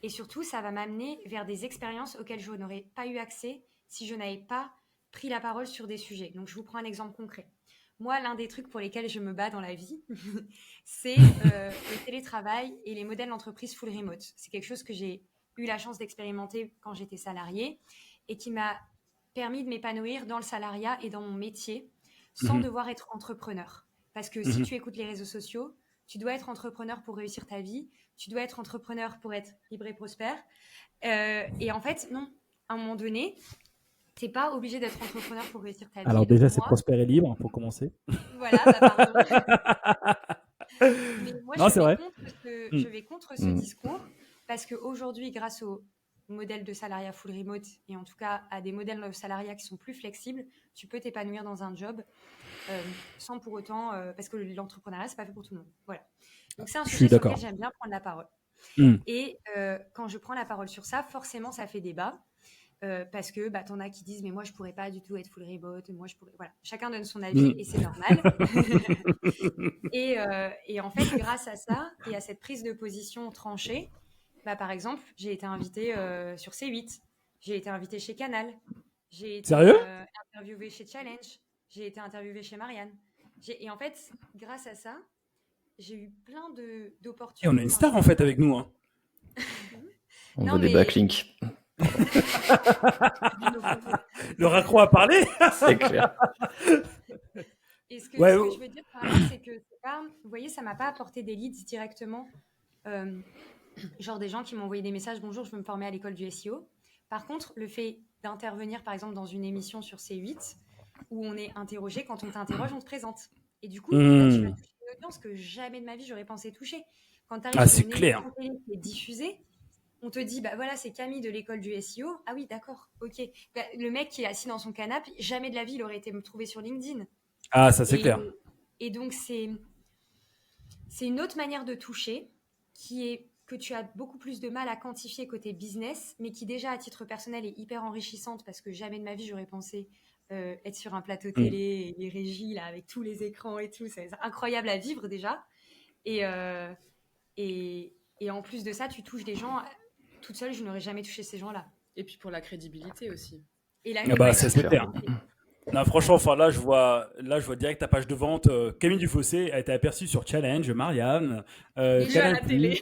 Et surtout, ça va m'amener vers des expériences auxquelles je n'aurais pas eu accès si je n'avais pas pris la parole sur des sujets. Donc, je vous prends un exemple concret. Moi, l'un des trucs pour lesquels je me bats dans la vie, c'est le télétravail et les modèles d'entreprise full remote. C'est quelque chose que j'ai eu la chance d'expérimenter quand j'étais salariée et qui m'a permis de m'épanouir dans le salariat et dans mon métier sans devoir être entrepreneur. Parce que si tu écoutes les réseaux sociaux, tu dois être entrepreneur pour réussir ta vie, tu dois être entrepreneur pour être libre et prospère. Et en fait, non, à un moment donné, tu n'es pas obligé d'être entrepreneur pour réussir ta vie. Alors déjà, c'est prospère et libre, pour commencer. Voilà, pardon. Mais moi, non, je vais contre ce discours parce qu'aujourd'hui, grâce au modèle de salariat full remote et en tout cas à des modèles de salariat qui sont plus flexibles, tu peux t'épanouir dans un job sans pour autant, parce que l'entrepreneuriat, c'est pas fait pour tout le monde. Voilà. Donc c'est un sujet sur lequel j'aime bien prendre la parole. Et quand je prends la parole sur ça, forcément, ça fait débat. Parce que t'en as qui disent mais moi je pourrais pas du tout être full remote, moi je pourrais, voilà, chacun donne son avis et c'est normal. et en fait grâce à ça et à cette prise de position tranchée, par exemple j'ai été invitée sur C8, j'ai été invitée chez Canal, j'ai été interviewée chez Challenge, j'ai été interviewée chez Marianne, et en fait grâce à ça j'ai eu plein d'opportunités. Et on a une star en fait avec nous hein. On veut des backlinks. Le raccro a parlé. C'est clair. Et ce que je veux dire par là, c'est que vous voyez, ça m'a pas apporté des leads directement, genre des gens qui m'ont envoyé des messages « Bonjour, je veux me former à l'école du SEO ». Par contre, le fait d'intervenir par exemple dans une émission sur C8 où on est interrogé, quand on t'interroge, on te présente. Et du coup, tu vas toucher une audience que jamais de ma vie j'aurais pensé toucher. Quand tu arrives sur une émission télé qui est diffusée, on te dit, voilà, c'est Camille de l'école du SEO. Ah oui, d'accord, ok. Le mec qui est assis dans son canapé, jamais de la vie, il aurait été me trouver sur LinkedIn. Ah, ça, c'est clair. Et donc, c'est une autre manière de toucher que tu as beaucoup plus de mal à quantifier côté business, mais qui déjà, à titre personnel, est hyper enrichissante parce que jamais de ma vie, j'aurais pensé être sur un plateau télé et les régies, là, avec tous les écrans et tout. C'est incroyable à vivre déjà. Et en plus de ça, tu touches des gens... Toute seule, je n'aurais jamais touché ces gens-là. Et puis pour la crédibilité aussi. Et la c'est clair. Non, franchement, là, je vois direct ta page de vente. Camille Dufossé a été aperçue sur Challenge, Marianne. Vue à la télé.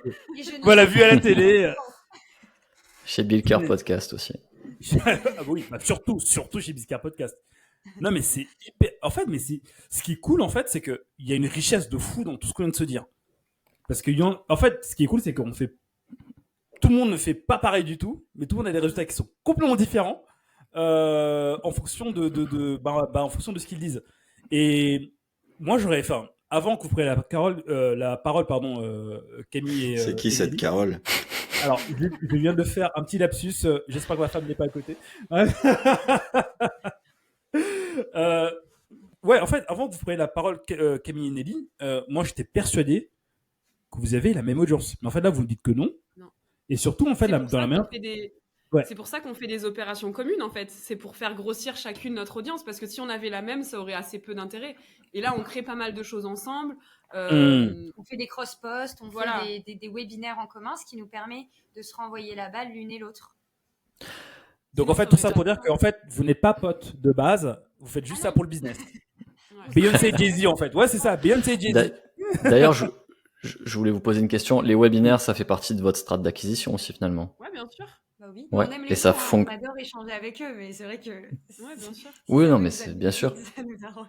Voilà, vue à la télé. Chez Billcar Podcast aussi. Ah oui, surtout chez Billcar Podcast. Non, mais c'est hyper... En fait, ce qui est cool, en fait, c'est qu'il y a une richesse de fou dans tout ce qu'on vient de se dire. Parce que, en fait, ce qui est cool, c'est qu'on fait... Tout le monde ne fait pas pareil du tout, mais tout le monde a des résultats qui sont complètement différents en fonction en fonction de ce qu'ils disent. Et moi, j'aurais fait, avant que vous preniez la parole, Camille et... C'est qui cette Carole? Alors, je viens de faire un petit lapsus. J'espère que ma femme n'est pas à côté. En fait, avant que vous preniez la parole, Camille et Nelly, moi, j'étais persuadé que vous avez la même audience. Mais en fait, là, vous me dites que non. Et surtout, en fait, dans la même... C'est pour ça qu'on fait des opérations communes, en fait. C'est pour faire grossir chacune notre audience. Parce que si on avait la même, ça aurait assez peu d'intérêt. Et là, on crée pas mal de choses ensemble. On fait des cross-posts, on fait des webinaires en commun, ce qui nous permet de se renvoyer la balle l'une et l'autre. Donc, en fait, tout ça pour dire qu'en fait, vous n'êtes pas potes de base. Vous faites juste ça pour le business. Beyoncé et Jay-Z, en fait. Ouais, c'est ça. Beyoncé et Jay-Z. D'ailleurs, je voulais vous poser une question. Les webinaires, ça fait partie de votre strate d'acquisition aussi, finalement. Ouais, bien sûr. Bah oui. Ouais. On aime et les ça on adore échanger avec eux, mais c'est vrai que... Ouais, bien sûr. Oui, non, mais c'est bien sûr. Ça nous arrange.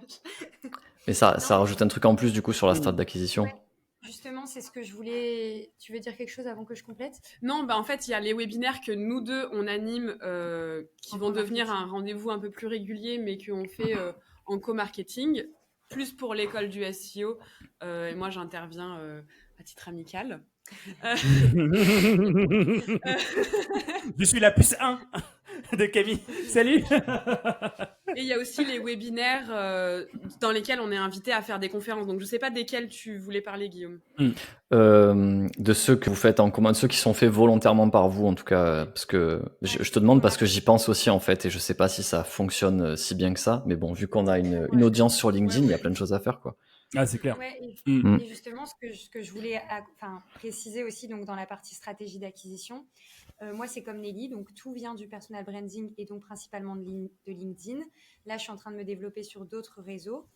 Mais ça rajoute un truc en plus, du coup, sur la strate d'acquisition. Ouais. Justement, c'est ce que je voulais. Tu veux dire quelque chose avant que je complète? Non, en fait, il y a les webinaires que nous deux, on anime, qui vont devenir un rendez-vous un peu plus régulier, mais qu'on fait en co-marketing, plus pour l'école du SEO. Et moi, j'interviens à titre amical. Je suis la plus 1 de Camille. Salut. Et il y a aussi les webinaires dans lesquels on est invité à faire des conférences. Donc, je ne sais pas desquels tu voulais parler, Guillaume. De ceux que vous faites en commun, de ceux qui sont faits volontairement par vous, en tout cas, parce que je te demande parce que j'y pense aussi, en fait, et je sais pas si ça fonctionne si bien que ça, mais bon, vu qu'on a une audience sur LinkedIn, il y a plein de choses à faire, quoi. Ah, c'est clair. Ouais, et justement, ce que je voulais préciser aussi donc, dans la partie stratégie d'acquisition, moi, c'est comme Nelly, donc tout vient du personal branding et donc principalement de LinkedIn. Là, je suis en train de me développer sur d'autres réseaux.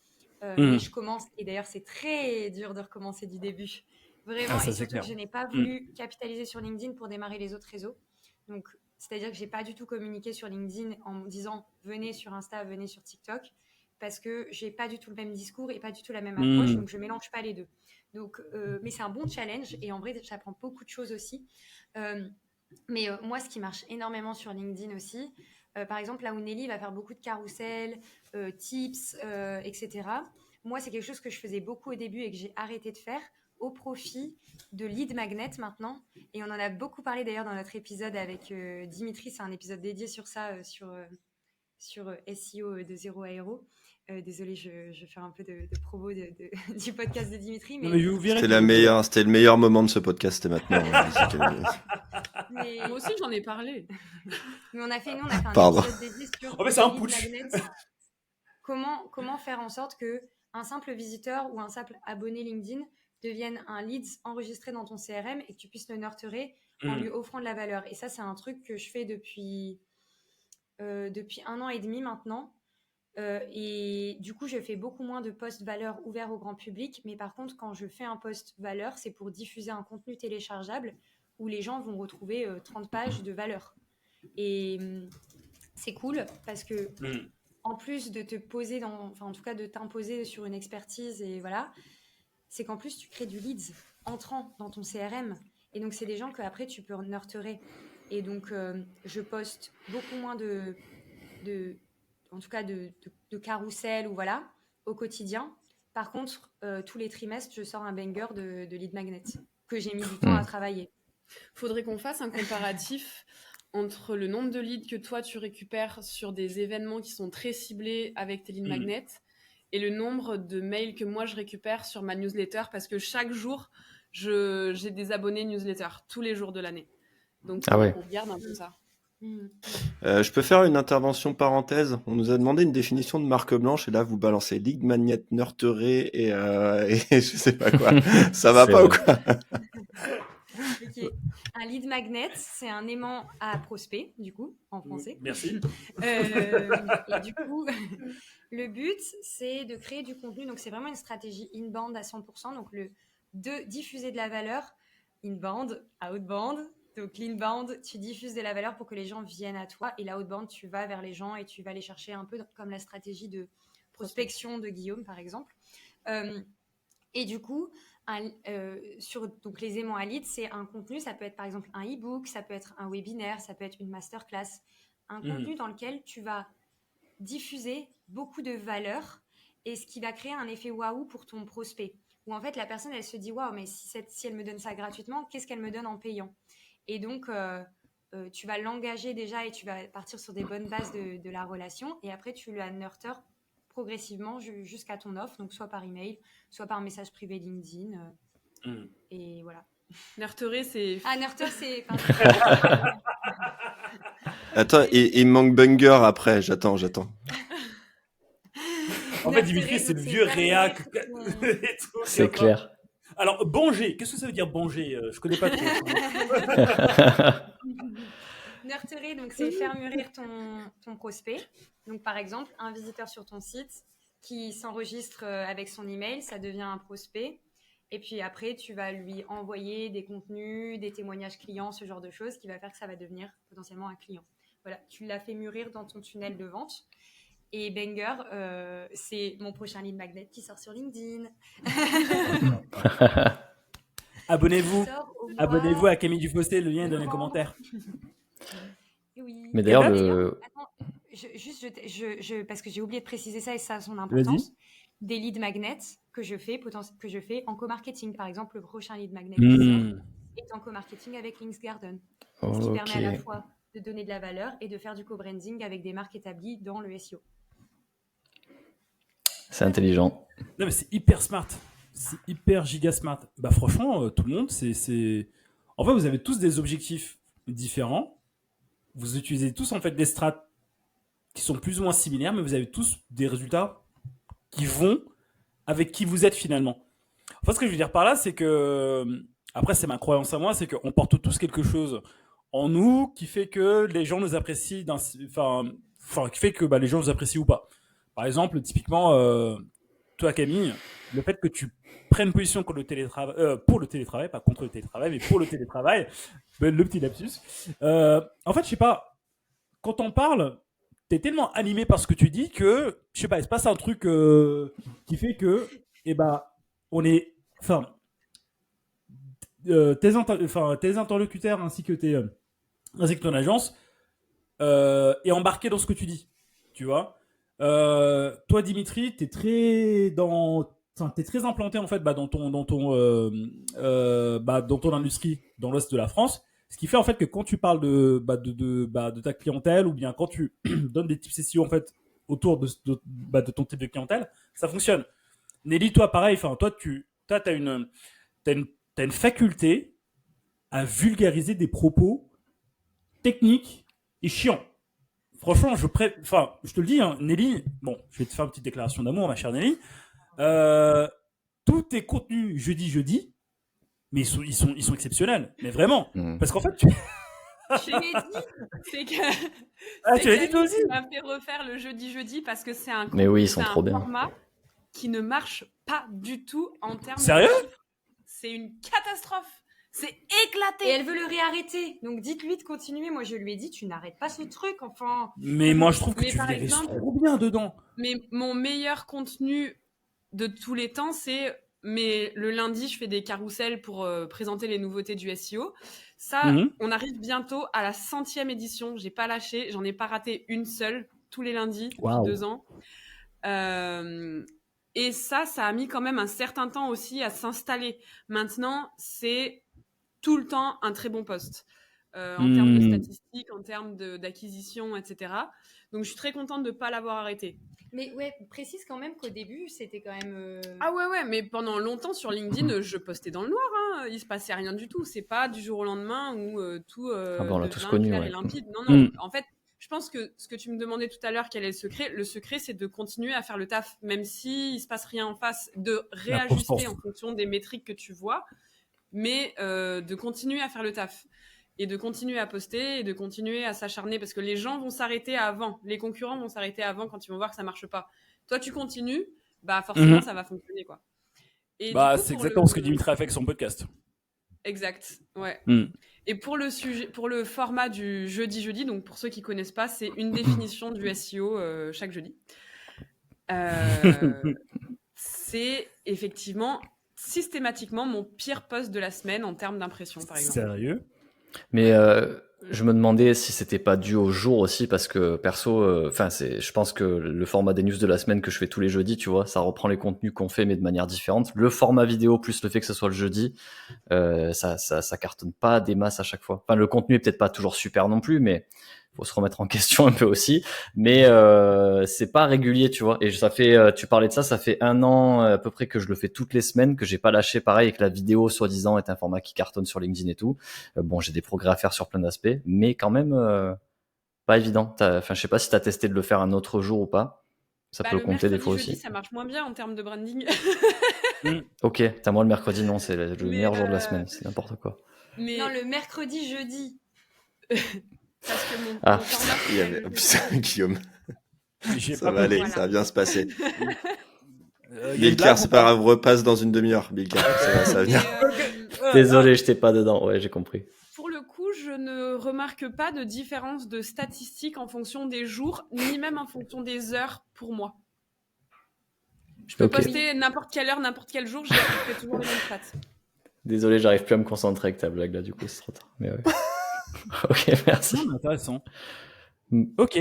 Et je commence, et d'ailleurs, c'est très dur de recommencer du début. Vraiment, ça, et c'est surtout clair. que je n'ai pas voulu capitaliser sur LinkedIn pour démarrer les autres réseaux. Donc, c'est-à-dire que je n'ai pas du tout communiqué sur LinkedIn en me disant venez sur Insta, venez sur TikTok, parce que je n'ai pas du tout le même discours et pas du tout la même approche, donc je ne mélange pas les deux. Donc, mais c'est un bon challenge et en vrai, j'apprends beaucoup de choses aussi. Mais moi, ce qui marche énormément sur LinkedIn aussi, par exemple, là où Nelly va faire beaucoup de carousels, tips, etc. Moi, c'est quelque chose que je faisais beaucoup au début et que j'ai arrêté de faire au profit de lead magnet maintenant. Et on en a beaucoup parlé d'ailleurs dans notre épisode avec Dimitri. C'est un épisode dédié sur ça, sur SEO de 0 à Hero. Désolée, je fais un peu de promo du podcast de Dimitri. Mais c'était le meilleur moment de ce podcast, c'était maintenant. Moi aussi, j'en ai parlé. Mais on a fait un épisode dédié sur c'est un putsch. Comment faire en sorte qu'un simple visiteur ou un simple abonné LinkedIn devienne un lead enregistré dans ton CRM et que tu puisses le nurturer en lui offrant de la valeur. Et ça, c'est un truc que je fais depuis 1 an et demi maintenant. Et du coup, je fais beaucoup moins de posts valeur ouverts au grand public. Mais par contre, quand je fais un post valeur, c'est pour diffuser un contenu téléchargeable où les gens vont retrouver 30 pages de valeur. Et c'est cool parce que en plus de te poser en tout cas de t'imposer sur une expertise et voilà, c'est qu'en plus tu crées du leads entrant dans ton CRM et donc c'est des gens que après tu peux nurturer. Et donc je poste beaucoup moins de carrousel ou voilà au quotidien. Par contre, tous les trimestres, je sors un banger de lead magnet que j'ai mis du temps à travailler. Faudrait qu'on fasse un comparatif entre le nombre de leads que toi tu récupères sur des événements qui sont très ciblés avec tes lead magnets et le nombre de mails que moi je récupère sur ma newsletter parce que chaque jour j'ai des abonnés newsletter tous les jours de l'année. Donc on regarde un peu ça. Je peux faire une intervention parenthèse. On nous a demandé une définition de marque blanche et là vous balancez lead magnet, nurturé et je sais pas quoi. Ça va pas ou quoi? Okay. Un lead magnet, c'est un aimant à prospect, du coup, en français. Merci. Et du coup, le but, c'est de créer du contenu. Donc, c'est vraiment une stratégie inbound à 100%. Donc, de diffuser de la valeur inbound, outbound. Donc, l'inbound, tu diffuses de la valeur pour que les gens viennent à toi. Et l'outbound, tu vas vers les gens et tu vas les chercher un peu comme la stratégie de prospection de Guillaume, par exemple. Et du coup, sur donc les aimants à lead, c'est un contenu, ça peut être par exemple un e-book, ça peut être un webinaire, ça peut être une masterclass, un contenu dans lequel tu vas diffuser beaucoup de valeur et ce qui va créer un effet waouh pour ton prospect. Où en fait la personne elle se dit waouh, mais si elle me donne ça gratuitement, qu'est-ce qu'elle me donne en payant? Et donc tu vas l'engager déjà et tu vas partir sur des bonnes bases de la relation et après tu la nurtures progressivement jusqu'à ton offre, donc soit par email, soit par message privé LinkedIn. Et voilà. Nurturer, c'est... Ah, nurture, c'est... Attends, il me manque banger après, j'attends. En fait, Dimitri, c'est le vieux réac. C'est clair. Alors, banger, qu'est-ce que ça veut dire banger? Je connais pas trop. Nurturer, donc c'est faire mûrir ton prospect. Donc, par exemple, un visiteur sur ton site qui s'enregistre avec son email, ça devient un prospect. Et puis après, tu vas lui envoyer des contenus, des témoignages clients, ce genre de choses qui va faire que ça va devenir potentiellement un client. Voilà, tu l'as fait mûrir dans ton tunnel de vente. Et Banger, c'est mon prochain lead magnet qui sort sur LinkedIn. abonnez-vous à Camille Dufossé, le lien est dans les commentaires. Oui. Mais d'ailleurs, Attends, parce que j'ai oublié de préciser ça et ça a son importance. Des lead magnets que je fais en co-marketing. Par exemple, le prochain lead magnet qui sort est en co-marketing avec Linksgarden. Ce qui permet à la fois de donner de la valeur et de faire du co-branding avec des marques établies dans le SEO. C'est intelligent. Non, mais c'est hyper smart. C'est hyper giga smart. Bah, franchement, tout le monde, c'est... En fait, vous avez tous des objectifs différents. Vous utilisez tous, en fait, des strats qui sont plus ou moins similaires, mais vous avez tous des résultats qui vont avec qui vous êtes finalement. Enfin, ce que je veux dire par là, c'est que... Après, c'est ma croyance à moi, c'est qu'on porte tous quelque chose en nous qui fait que les gens nous apprécient, qui fait que les gens nous apprécient ou pas. Par exemple, typiquement, toi Camille, le fait que tu prennes position pour le télétravail, pas contre le télétravail, mais pour le télétravail, le petit lapsus. En fait, je sais pas, quand on parle, t'es tellement animé par ce que tu dis que, je sais pas, il se passe un truc qui fait que, on est, tes interlocuteurs ainsi que ton agence est embarqué dans ce que tu dis, tu vois. Toi Dimitri, t'es très implanté en fait dans ton industrie dans l'ouest de la France, ce qui fait en fait que quand tu parles de ta clientèle ou bien quand tu donnes des tips SEO en fait autour de ton type de clientèle, ça fonctionne. Nelly, toi pareil, toi t'as une faculté à vulgariser des propos techniques et chiants. Franchement, je te le dis, hein, Nelly, bon, je vais te faire une petite déclaration d'amour, ma chère Nelly. Tous tes contenus jeudi, mais ils sont exceptionnels, mais vraiment. Parce qu'en fait, Je l'ai dit, c'est que. Tu l'as dit toi aussi. Tu m'as fait refaire le jeudi parce que c'est un. Mais oui, ils sont trop bien. Format qui ne marche pas du tout en termes. Sérieux ? C'est une catastrophe. C'est éclaté. Et elle veut le réarrêter. Donc dites-lui de continuer. Moi, je lui ai dit, tu n'arrêtes pas ce truc, enfin. Mais moi, je trouve que tu vulgarises trop bien dedans. Mais mon meilleur contenu de tous les temps, c'est... Mais le lundi, je fais des carousels pour présenter les nouveautés du SEO. Ça, on arrive bientôt à la 100e édition. J'ai pas lâché. J'en ai pas raté une seule tous les lundis depuis 2 ans. Et ça a mis quand même un certain temps aussi à s'installer. Maintenant, c'est tout le temps un très bon post en termes de statistiques, en termes d'acquisition, etc. Donc, je suis très contente de ne pas l'avoir arrêté. Mais ouais, précise quand même qu'au début, c'était quand même... Ah ouais, mais pendant longtemps sur LinkedIn, je postais dans le noir. Hein. Il se passait rien du tout. C'est pas du jour au lendemain où tout on l'a tous connu, clair ouais. et limpide. Non. En fait, je pense que ce que tu me demandais tout à l'heure, quel est le secret, c'est de continuer à faire le taf, même s'il se passe rien en face, de réajuster en fonction des métriques que tu vois, mais de continuer à faire le taf. Et de continuer à poster et de continuer à s'acharner parce que les gens vont s'arrêter avant. Les concurrents vont s'arrêter avant quand ils vont voir que ça marche pas. Toi, tu continues, forcément, ça va fonctionner, quoi. Et c'est exactement ce que Dimitri a fait avec son podcast. Exact, ouais. Et pour le format du jeudi, donc pour ceux qui connaissent pas, c'est une définition du SEO chaque jeudi. C'est effectivement systématiquement mon pire post de la semaine en termes d'impression, par exemple. Sérieux ? Mais je me demandais si c'était pas dû au jour aussi, parce que perso, je pense que le format des news de la semaine que je fais tous les jeudis, tu vois, ça reprend les contenus qu'on fait mais de manière différente. Le format vidéo plus le fait que ce soit le jeudi, ça cartonne pas des masses à chaque fois. Enfin, le contenu est peut-être pas toujours super non plus, mais faut se remettre en question un peu aussi. Mais c'est pas régulier, tu vois. Et ça fait, tu parlais de ça, ça fait 1 an à peu près que je le fais toutes les semaines, que j'ai pas lâché pareil, et que la vidéo soi-disant est un format qui cartonne sur LinkedIn et tout. Bon, j'ai des progrès à faire sur plein d'aspects, mais quand même pas évident. Enfin, je sais pas si t'as testé de le faire un autre jour ou pas. Ça peut compter des fois jeudi, aussi. Ça marche moins bien en termes de branding. Ok, moi le mercredi, non, c'est le meilleur jour de la semaine, c'est n'importe quoi. Mais... Non, le mercredi, jeudi. Parce que mon Putain, Guillaume. Ça va aller, ça va bien se passer. Bilkar, c'est pas grave, repasse dans une demi-heure. Bilkar, ça va venir. Désolé, j'étais pas dedans. Ouais, j'ai compris. Pour le coup, je ne remarque pas de différence de statistiques en fonction des jours, ni même en fonction des heures pour moi. Je peux poster n'importe quelle heure, n'importe quel jour, j'ai toujours les mêmes stats. Désolé, j'arrive plus à me concentrer avec ta blague là, du coup, c'est trop tard. Mais ouais. Ok, merci. Non, mais intéressant. Ok.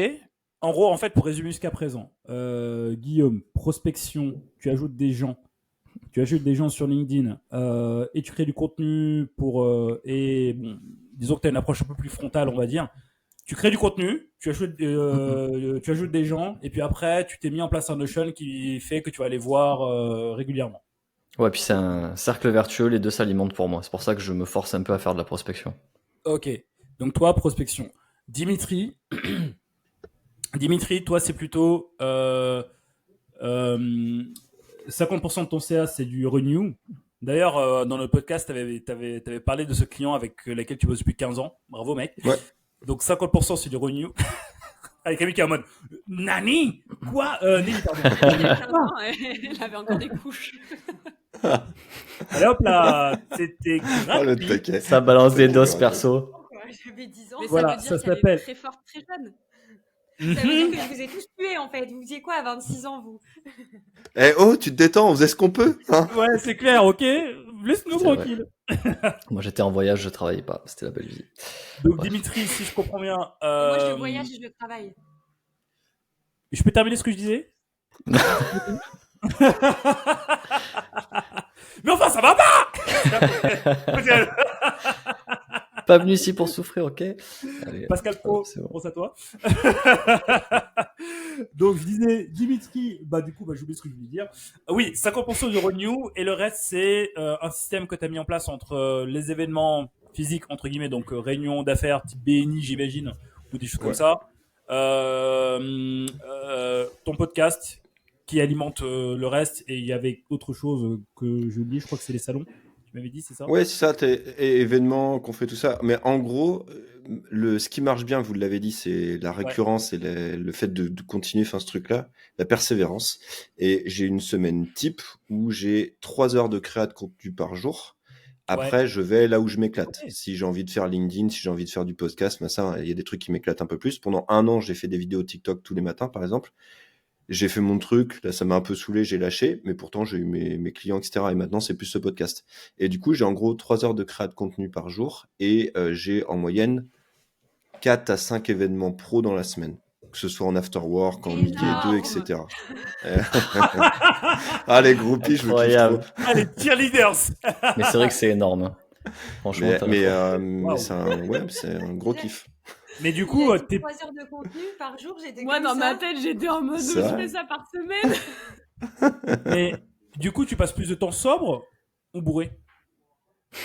En gros, en fait, pour résumer jusqu'à présent, Guillaume, prospection, tu ajoutes des gens sur LinkedIn et tu crées du contenu et bon, disons que tu as une approche un peu plus frontale, on va dire. Tu crées du contenu, tu ajoutes des gens et puis après, tu t'es mis en place un Notion qui fait que tu vas les voir régulièrement. Ouais, puis c'est un cercle vertueux, les deux s'alimentent pour moi. C'est pour ça que je me force un peu à faire de la prospection. Ok. Donc toi, prospection. Dimitri, toi, c'est plutôt 50% de ton CA, c'est du renew. D'ailleurs, dans le podcast, tu avais parlé de ce client avec lequel tu bosses depuis 15 ans. Bravo, mec. Ouais. Donc 50% c'est du renew. Avec Camille qui est en mode Nani quoi Nelly, pardon. Il avait encore des couches. Allez hop là, c'était le taquet. Ça balance des doses perso. J'avais 10 ans. Mais Voilà, ça veut dire ça qu'elle s'appelle- est très forte, très jeune. Ça veut dire que je vous ai tous tués en fait. Vous faisiez quoi à 26 ans vous? Eh oh, tu te détends, on faisait ce qu'on peut, hein. Ouais, c'est clair, ok. Laisse-nous C'est tranquille. Moi, j'étais en voyage, je travaillais pas. C'était la belle vie. Donc Bref. Dimitri, si je comprends bien, Moi je voyage et je travaille. je peux terminer ce que je disais? Mais enfin, ça va pas. Pas venu ici pour souffrir, ok? Allez, Pascal Pro, c'est bon. pense à toi. Donc je disais, Dimitri, du coup, j'ai oublié ce que je voulais dire. Oui, 50% du renew et le reste, c'est un système que tu as mis en place entre les événements physiques, entre guillemets, donc réunions d'affaires type BNI, j'imagine, ou des choses comme ça. Ton podcast qui alimente le reste, et il y avait autre chose que j'ai oublié, je crois que c'est les salons. Tu m'avais dit, c'est ça? Ouais, c'est ça, événements qu'on fait tout ça. Mais en gros, ce qui marche bien, vous l'avez dit, c'est la récurrence et le fait de continuer ce truc-là, la persévérance. Et j'ai une semaine type où j'ai 3 heures de créa de contenu par jour. Après, je vais là où je m'éclate. Ok. Si j'ai envie de faire LinkedIn, si j'ai envie de faire du podcast, il y a des trucs qui m'éclatent un peu plus. Pendant 1 an, j'ai fait des vidéos TikTok tous les matins, par exemple. J'ai fait mon truc, là ça m'a un peu saoulé, j'ai lâché, mais pourtant j'ai eu mes clients, etc. Et maintenant c'est plus ce podcast. Et du coup j'ai en gros 3 heures de créa de contenu par jour et j'ai en moyenne 4 à 5 événements pro dans la semaine. Que ce soit en after work, en midi et 2, etc. Ah les groupies, je me kiffe trop. Ah, les cheerleaders. Mais c'est vrai que c'est énorme. Hein. Franchement, Mais Wow. c'est un gros kiff. Mais du coup, t'es 3 heures de contenu par jour, j'étais Moi, comme dans ça. ma tête, j'étais en mode Ça. je fais ça par semaine. Mais du coup, tu passes plus de temps sobre ou bourré?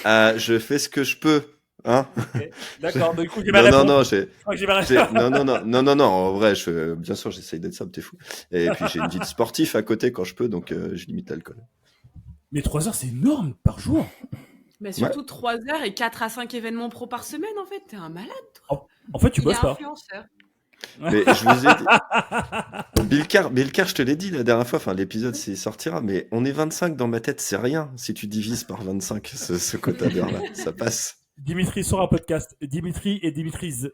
Je fais ce que je peux. Hein. Okay. D'accord, du coup, j'ai ma réponse. Non, Je crois que j'ai ma réponse. non, en vrai, bien sûr, j'essaye d'être sobre, t'es fou. Et puis, j'ai une vie de sportif à côté quand je peux, donc je limite l'alcool. Mais 3 heures, c'est énorme par jour. Mais surtout 3 heures et 4 à 5 événements pro par semaine, en fait. T'es un malade, toi. En fait, tu bosses pas. Influenceur. Mais je vous ai dit... Bilkar, je te l'ai dit la dernière fois, enfin, l'épisode sortira, mais on est 25 dans ma tête, c'est rien si tu divises par 25 ce quota d'heure-là, ça passe. Dimitri sort un podcast. Dimitri et Dimitrise.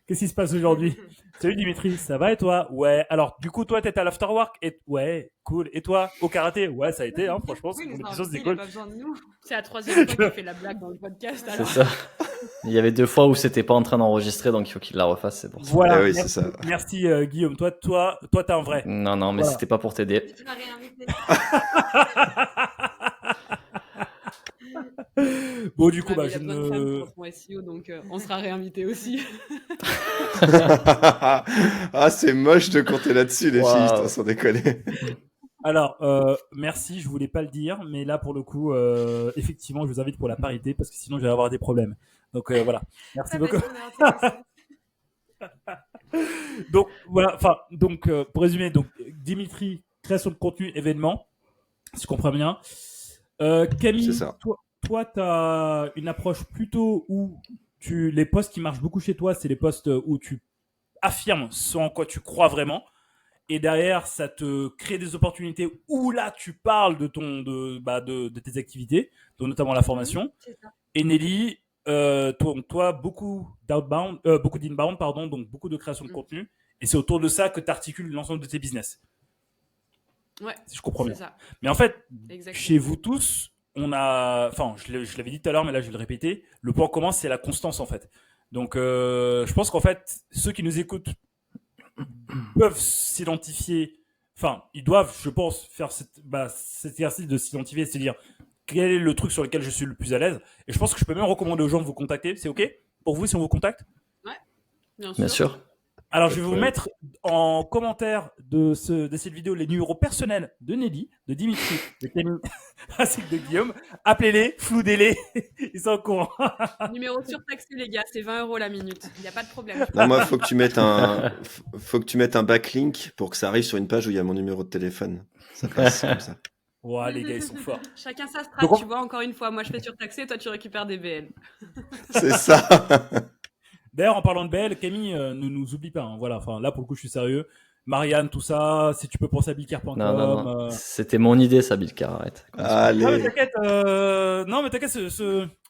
Qu'est-ce qui se passe aujourd'hui? Salut Dimitri, ça va et toi? Ouais. Alors, du coup, toi, t'es à l'afterwork et ouais, cool. Et toi, au karaté? Ouais, ça a été, hein, franchement, c'est Oui, une mais chose, il c'est a cool. pas besoin de nous. C'est la 3e fois qu'il fait la blague dans le podcast. C'est Alors. ça. Il y avait 2 fois où c'était pas en train d'enregistrer, donc il faut qu'il la refasse, c'est pour ça. Voilà, oui, merci, c'est ça. merci Guillaume. Toi, t'es un vrai. Non, mais Voilà. c'était pas pour t'aider. Tu m'as réinvité. Bon, du coup, Ah, mais je il a besoin de femmes ne... pour son SEO, donc on sera réinvité aussi. Ah, c'est moche de compter là-dessus, les filles, Wow. sans déconner. Alors, merci, je voulais pas le dire, mais là, pour le coup, effectivement, je vous invite pour la parité, parce que sinon, je vais avoir des problèmes. Donc, voilà. Merci beaucoup. Donc, voilà, pour résumer, donc, Dimitri, création de contenu, événement, si je comprends bien. Camille, C'est ça. toi, tu as une approche plutôt où les posts qui marchent beaucoup chez toi, c'est les posts où tu affirmes ce en quoi tu crois vraiment. Et derrière, ça te crée des opportunités où là, tu parles de tes activités, dont notamment la formation. Et Nelly, toi, beaucoup d'inbound, pardon, donc beaucoup de création de contenu. Et c'est autour de ça que tu articules l'ensemble de tes business. Ouais, si je comprends bien. ça. Mais en fait, Exactement. chez vous tous, je l'avais dit tout à l'heure, mais là je vais le répéter. Le point commun, c'est la constance en fait. Donc, je pense qu'en fait, ceux qui nous écoutent peuvent s'identifier. Enfin, ils doivent, je pense, faire cet exercice de s'identifier, c'est-à-dire quel est le truc sur lequel je suis le plus à l'aise. Et je pense que je peux même recommander aux gens de vous contacter. C'est OK pour vous si on vous contacte? Ouais, Bien sûr. Alors, je vais vous mettre en commentaire de cette vidéo les numéros personnels de Nelly, de Dimitri, de Camille, ainsi que de Guillaume. Appelez-les, floudez-les, ils sont au courant. Numéro surtaxé, les gars, c'est 20 € la minute. Il n'y a pas de problème. Non, moi, faut que tu mettes un backlink pour que ça arrive sur une page où il y a mon numéro de téléphone. Ça passe comme ça. Ouais, les gars, ils sont forts. Chacun sa strat, tu vois, encore une fois. Moi, je fais surtaxé, toi, tu récupères des BL. C'est ça. D'ailleurs, en parlant de BL, Camille, ne nous oublie pas. Hein, voilà, enfin, là, pour le coup, je suis sérieux. Marianne, tout ça, si tu peux penser à bilcar.com. Non. C'était mon idée, ça, Bilcar, arrête. Allez. Non, mais t'inquiète,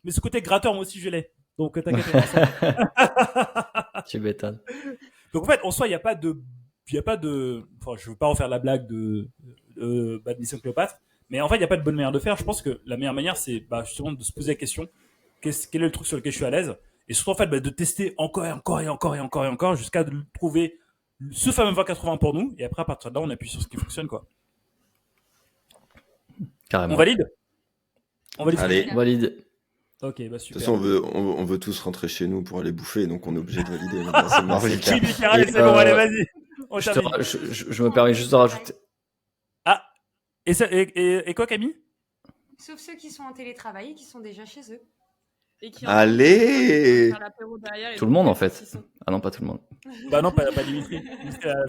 mais ce côté gratteur, moi aussi, je l'ai. Donc, t'inquiète. Tu m'étonnes. Donc, en fait, en soi, il n'y a pas de. Enfin, je veux pas refaire la blague de Bad Mission Cléopâtre, mais en fait, il n'y a pas de bonne manière de faire. Je pense que la meilleure manière, c'est justement de se poser la question quel est le truc sur lequel je suis à l'aise, et surtout, en fait, de tester encore et encore jusqu'à trouver ce fameux 20-80 pour nous, et après, à partir de là, on appuie sur ce qui fonctionne, quoi. Carrément. On valide? Allez. On valide. Ok, super. De toute façon, on veut tous rentrer chez nous pour aller bouffer, donc on est obligé de valider. C'est bon, c'est le cas. C'est bon, allez, vas-y. Je me permets juste de rajouter. Ah, et quoi, Camille? Sauf ceux qui sont en télétravail et qui sont déjà chez eux. Et qui Allez. Tout le monde, en fait. Ah non, pas tout le monde. Bah non, pas Dimitri.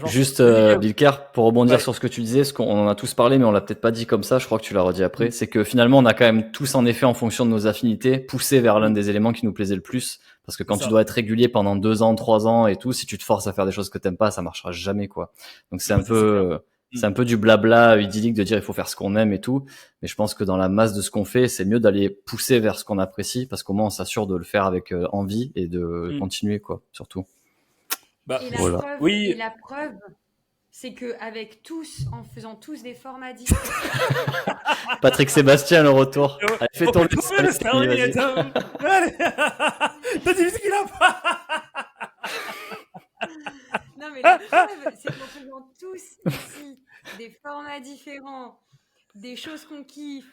Juste, Bilcar, pour rebondir sur ce que tu disais, on en a tous parlé, mais on l'a peut-être pas dit comme ça, je crois que tu l'as redit après, c'est que finalement, on a quand même tous, en effet, en fonction de nos affinités, poussé vers l'un des éléments qui nous plaisait le plus. Parce que quand tu dois être régulier pendant 2 ans, 3 ans et tout, si tu te forces à faire des choses que t'aimes pas, ça marchera jamais, quoi. Donc c'est un peu du blabla idyllique de dire il faut faire ce qu'on aime et tout, mais je pense que dans la masse de ce qu'on fait, c'est mieux d'aller pousser vers ce qu'on apprécie, parce qu'au moins on s'assure de le faire avec envie et de continuer, quoi, surtout. Et la preuve, c'est que avec tous, en faisant tous des formats différents. Patrick Sébastien, le retour. Allez, fais ton T'as dit ce qu'il a pas. Non, mais la preuve, c'est qu'en faisant tous ici des formats différents, des choses qu'on kiffe,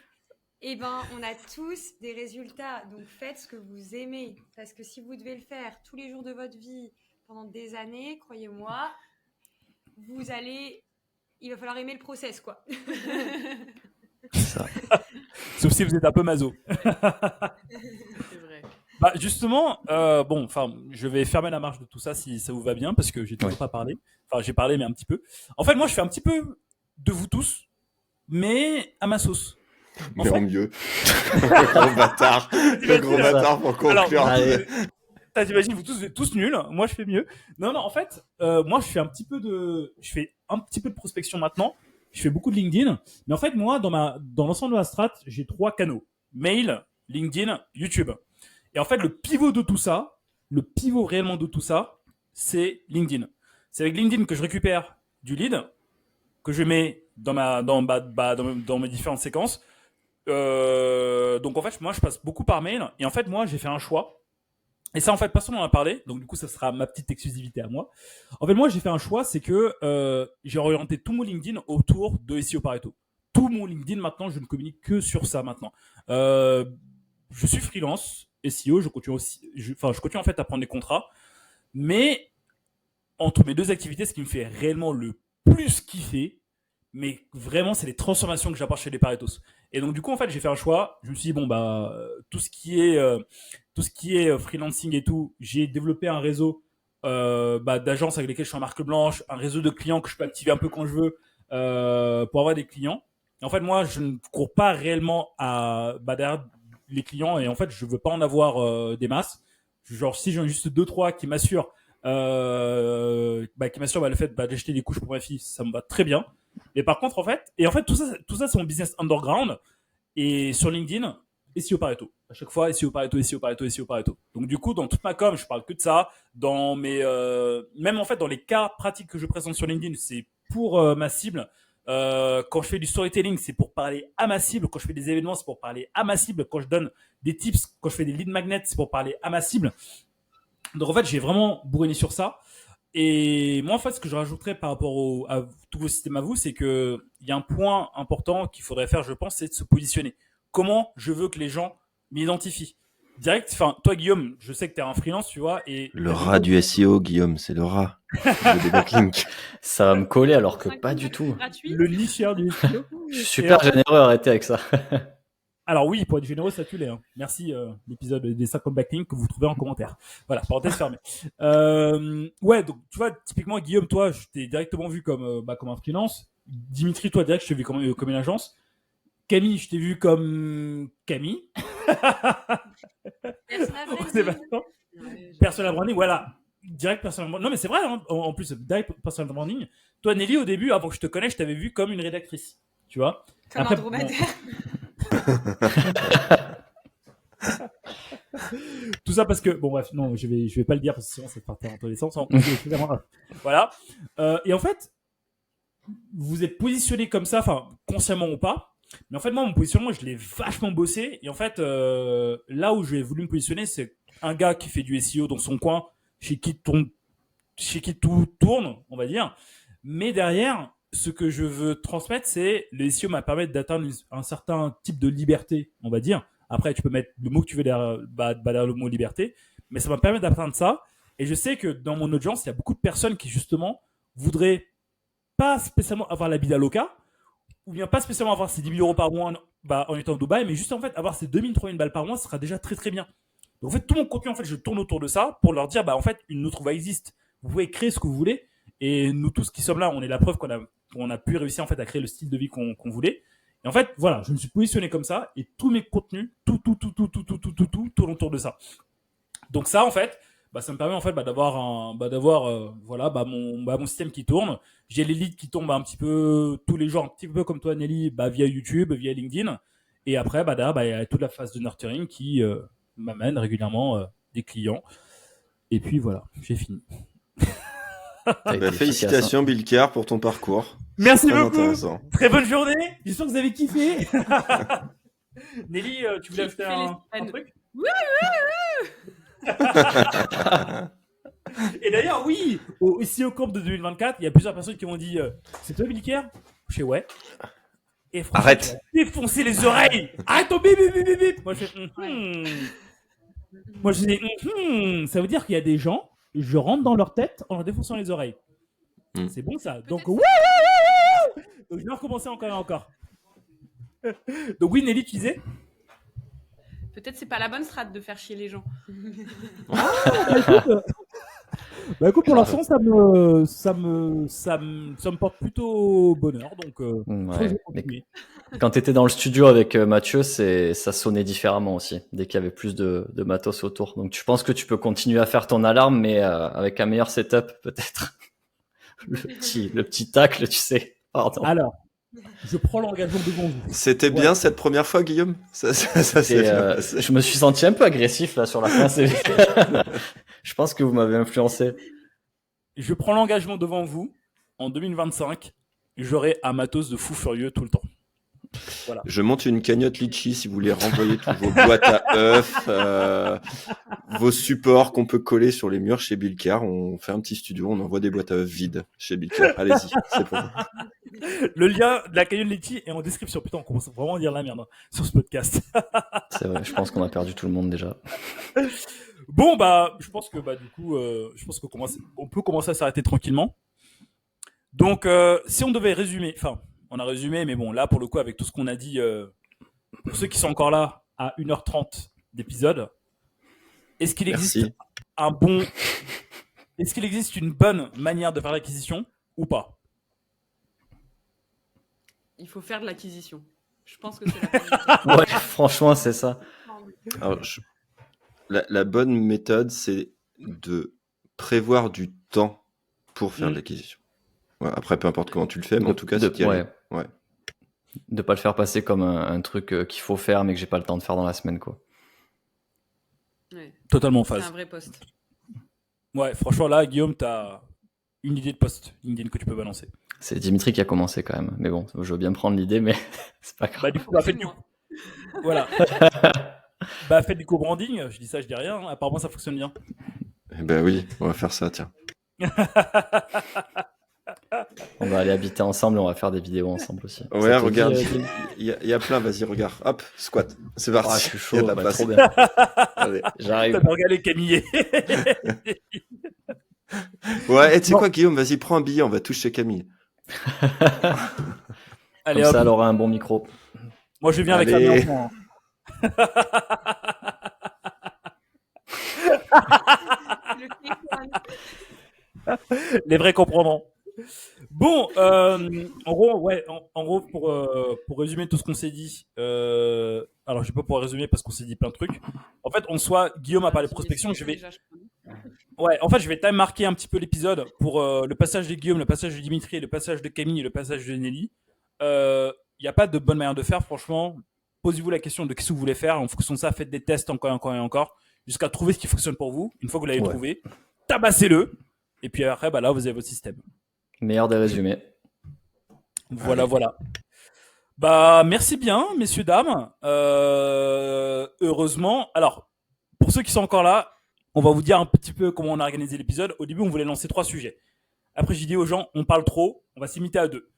eh ben, on a tous des résultats. Donc, faites ce que vous aimez. Parce que si vous devez le faire tous les jours de votre vie pendant des années, croyez-moi, il va falloir aimer le process, quoi. Ça. Sauf si vous êtes un peu maso. C'est vrai. Justement, je vais fermer la marche de tout ça si ça vous va bien, parce que j'ai toujours pas parlé. Enfin, j'ai parlé, mais un petit peu. En fait, moi, je fais un petit peu de vous tous, mais à ma sauce. Mais en mieux. Le gros bâtard. Le gros bâtard pour conclure. T'imagines, vous êtes tous nuls. Moi, je fais mieux. Non, en fait, moi, je fais un petit peu de prospection maintenant. Je fais beaucoup de LinkedIn. Mais en fait, moi, dans l'ensemble de la strat, j'ai 3 canaux. Mail, LinkedIn, YouTube. Et en fait, le pivot réellement de tout ça, c'est LinkedIn. C'est avec LinkedIn que je récupère du lead, que je mets dans mes différentes séquences. Donc en fait, moi, je passe beaucoup par mail. Et en fait, moi, j'ai fait un choix. Et ça, en fait, personne n'en a parlé. Donc du coup, ça sera ma petite exclusivité à moi. En fait, moi, j'ai fait un choix, c'est que j'ai orienté tout mon LinkedIn autour de SEO Pareto. Tout mon LinkedIn, maintenant, je ne communique que sur ça maintenant. Je suis freelance SEO, je continue en fait à prendre des contrats, mais entre mes 2 activités, ce qui me fait réellement le plus kiffer, mais vraiment, c'est les transformations que j'apporte chez les Paretos. Et donc du coup, en fait, j'ai fait un choix. Je me suis dit tout ce qui est freelancing et tout, j'ai développé un réseau d'agences avec lesquelles je suis en marque blanche, un réseau de clients que je peux activer un peu quand je veux pour avoir des clients. Et en fait, moi, je ne cours pas réellement derrière les clients, et en fait, je veux pas en avoir des masses. Genre, si j'en ai juste 2-3 qui m'assurent le fait d'acheter des couches pour ma fille, ça me va très bien. Mais par contre, en fait, tout ça, c'est mon business underground. Et sur LinkedIn, SEO Pareto. À chaque fois, SEO Pareto. Donc du coup, dans toute ma com, je parle que de ça. Même en fait, dans les cas pratiques que je présente sur LinkedIn, c'est pour ma cible. Quand je fais du storytelling, c'est pour parler à ma cible. Quand je fais des événements, c'est pour parler à ma cible. Quand je donne des tips, quand je fais des lead magnets, c'est pour parler à ma cible. Donc en fait, j'ai vraiment bourriné sur ça. Et moi, en fait, ce que je rajouterais par rapport à tous vos systèmes à vous, c'est que il y a un point important qu'il faudrait faire, je pense, c'est de se positionner. Comment je veux que les gens m'identifient direct. Enfin, toi, Guillaume, je sais que tu es un freelance, tu vois. Et Le rat du SEO, Guillaume, c'est le rat. Des backlinks. Ça va me coller alors que pas du tout. Le nicheur du SEO. Je suis super généreux, arrêtez avec ça. Alors oui, pour être généreux, ça tue les. Merci l'épisode des 50 backlinks que vous trouvez en commentaire. Voilà, parenthèse fermée. Ouais, donc tu vois, typiquement Guillaume, toi, je t'ai directement vu comme un freelance. Dimitri, toi, direct, je t'ai vu comme une agence. Camille, je t'ai vu comme Camille. Personal branding, voilà. Direct personal branding. Non, mais c'est vrai, hein, en plus, direct personal branding. Toi, Nelly, au début, avant que je te connaisse, je t'avais vu comme une rédactrice. Tu vois. Comme un dromadaire. Tout ça parce que bon bref, non, je vais pas le dire parce que sinon ça part dans tous les sens. Voilà. Et en fait, vous êtes positionné comme ça, enfin consciemment ou pas. Mais en fait, moi, mon positionnement, je l'ai vachement bossé. Et en fait, là où j'ai voulu me positionner, c'est un gars qui fait du SEO dans son coin, chez qui tout tourne, on va dire. Mais derrière, ce que je veux transmettre, c'est le SEO m'a permis d'atteindre un certain type de liberté, on va dire. Après, tu peux mettre le mot que tu veux derrière le mot liberté, mais ça m'a permis d'atteindre ça. Et je sais que dans mon audience, il y a beaucoup de personnes qui, justement, voudraient pas spécialement avoir la vida loca, ou bien pas spécialement avoir ces 10 000 euros par mois en étant au Dubaï, mais juste en fait, avoir ces 2 000, 3 000 balles par mois, ce sera déjà très très bien. Donc en fait, tout mon contenu, en fait, je tourne autour de ça pour leur dire, en fait, une autre voie existe. Vous pouvez créer ce que vous voulez. Et nous tous qui sommes là, on est la preuve qu'on a pu réussir en fait à créer le style de vie qu'on voulait. Et en fait, voilà, je me suis positionné comme ça et tous mes contenus, tout tourne autour de ça. Donc ça, en fait, ça me permet en fait d'avoir mon système qui tourne. J'ai les leads qui tombent un petit peu tous les jours, un petit peu comme toi, Nelly, via YouTube, via LinkedIn. Et après, il y a toute la phase de nurturing qui m'amène régulièrement des clients. Et puis voilà, j'ai fini. Félicitations, Bilkar, pour ton parcours. Merci beaucoup. Très bonne journée. J'espère que vous avez kiffé. Nelly, tu voulais ajouter un truc? Oui. Et d'ailleurs, oui, ici au camp de 2024, il y a plusieurs personnes qui m'ont dit c'est toi, Bilkar? Je fais ouais. Et franchement, arrête. Défoncer les oreilles. Arrête ton bip bip bip bip. Moi, je fais Moi, je dis ça veut dire qu'il y a des gens, je rentre dans leur tête en leur défonçant les oreilles. C'est bon ça. Donc, Donc je vais recommencer encore et encore. Donc oui, Nelly, tu disais? Peut-être c'est pas la bonne strat de faire chier les gens. Écoute, pour l'instant, ça me porte plutôt bonheur. Donc, mais quand tu étais dans le studio avec Mathieu, ça sonnait différemment aussi, dès qu'il y avait plus de matos autour. Donc, je pense que tu peux continuer à faire ton alarme, mais avec un meilleur setup, peut-être. le petit tacle, tu sais. Pardon. Alors, je prends l'engagement devant vous. C'était bien cette première fois, Guillaume. Je me suis senti un peu agressif là sur la fin. Je pense que vous m'avez influencé. Je prends l'engagement devant vous. En 2025, j'aurai un matos de fou furieux tout le temps. Voilà. Je monte une cagnotte Litchi si vous voulez renvoyer toutes vos boîtes à œufs, vos supports qu'on peut coller sur les murs chez Bilkar. On fait un petit studio, on envoie des boîtes à œufs vides chez Bilkar. Allez-y, c'est pour vous. Le lien de la cagnotte Litchi est en description. Putain, on commence vraiment à dire la merde sur ce podcast. C'est vrai, je pense qu'on a perdu tout le monde déjà. Bon, je pense que du coup, on peut commencer à s'arrêter tranquillement. Donc, si on devait résumer, on a résumé, mais bon, là, pour le coup, avec tout ce qu'on a dit, pour ceux qui sont encore là, à 1h30 d'épisode, est-ce qu'il existe est-ce qu'il existe une bonne manière de faire l'acquisition ou pas? Il faut faire de l'acquisition. Je pense que c'est la ouais, franchement, c'est ça. Alors, la bonne méthode, c'est de prévoir du temps pour faire de l'acquisition. Ouais, après, peu importe comment tu le fais, mais en tout cas, c'est d'y aller. Ouais. De pas le faire passer comme un truc qu'il faut faire, mais que j'ai pas le temps de faire dans la semaine, quoi. Ouais. Totalement en phase. C'est un vrai poste. Ouais, franchement, là, Guillaume, t'as une idée de post LinkedIn que tu peux balancer. C'est Dimitri qui a commencé quand même. Mais bon, je veux bien prendre l'idée, mais c'est pas grave. Bah, du coup, voilà. Faites du co-branding. Je dis ça, je dis rien. Apparemment, ça fonctionne bien. Eh ben oui, on va faire ça, tiens. On va aller habiter ensemble et on va faire des vidéos ensemble aussi. Ouais, regarde, il y a plein, vas-y, regarde. Hop, squat. C'est parti. Je suis chaud, Il y a de la place. trop bien. Allez. J'arrive. T'as regardé Camille. Ouais, et tu sais quoi, Guillaume, vas-y, prends un billet, on va tous chez Camille. Allez, comme ça, elle aura un bon micro. Moi, je viens avec un enfant. Les vrais comprendront. Bon, en gros, pour résumer tout ce qu'on s'est dit, alors je vais pas pouvoir résumer parce qu'on s'est dit plein de trucs. En fait, en soi, Guillaume a parlé de prospection. Je vais quand même marquer un petit peu l'épisode pour le passage de Guillaume, le passage de Dimitri, le passage de Camille et le passage de Nelly. Il n'y a pas de bonne manière de faire, franchement. Posez-vous la question de qu'est-ce que vous voulez faire. En fonction de ça, faites des tests encore et encore, jusqu'à trouver ce qui fonctionne pour vous. Une fois que vous l'avez trouvé, tabassez-le. Et puis après, là, vous avez votre système. Meilleur des résumés. Voilà. Merci bien, messieurs, dames. Heureusement. Alors, pour ceux qui sont encore là, on va vous dire un petit peu comment on a organisé l'épisode. Au début, on voulait lancer 3 sujets. Après, j'ai dit aux gens, on parle trop, on va s'imiter à 2.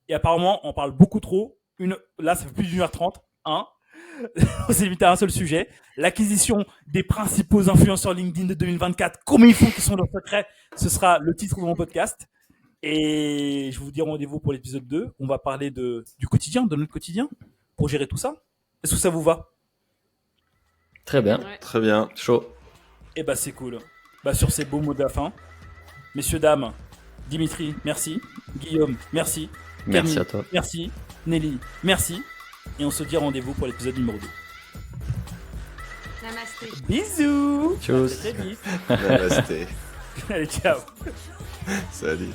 Et apparemment, on parle beaucoup trop. Là, ça fait plus d'1h30. On s'est limité à un seul sujet. L'acquisition des principaux influenceurs LinkedIn de 2024. Comment ils font, qui sont leurs secrets. Ce sera le titre de mon podcast. Et je vous dis rendez-vous pour l'épisode 2. On va parler du quotidien, de notre quotidien, pour gérer tout ça. Est-ce que ça vous va? Très bien. Ouais. Très bien. Chaud. Et c'est cool. Sur ces beaux mots de la fin, messieurs, dames, Dimitri, merci. Guillaume, merci. Merci Camille, à toi. Merci. Nelly, merci. Et on se dit rendez-vous pour l'épisode numéro 2. Namasté. Bisous. Tchuss. Très vite. Namasté. Allez, ciao. Salut.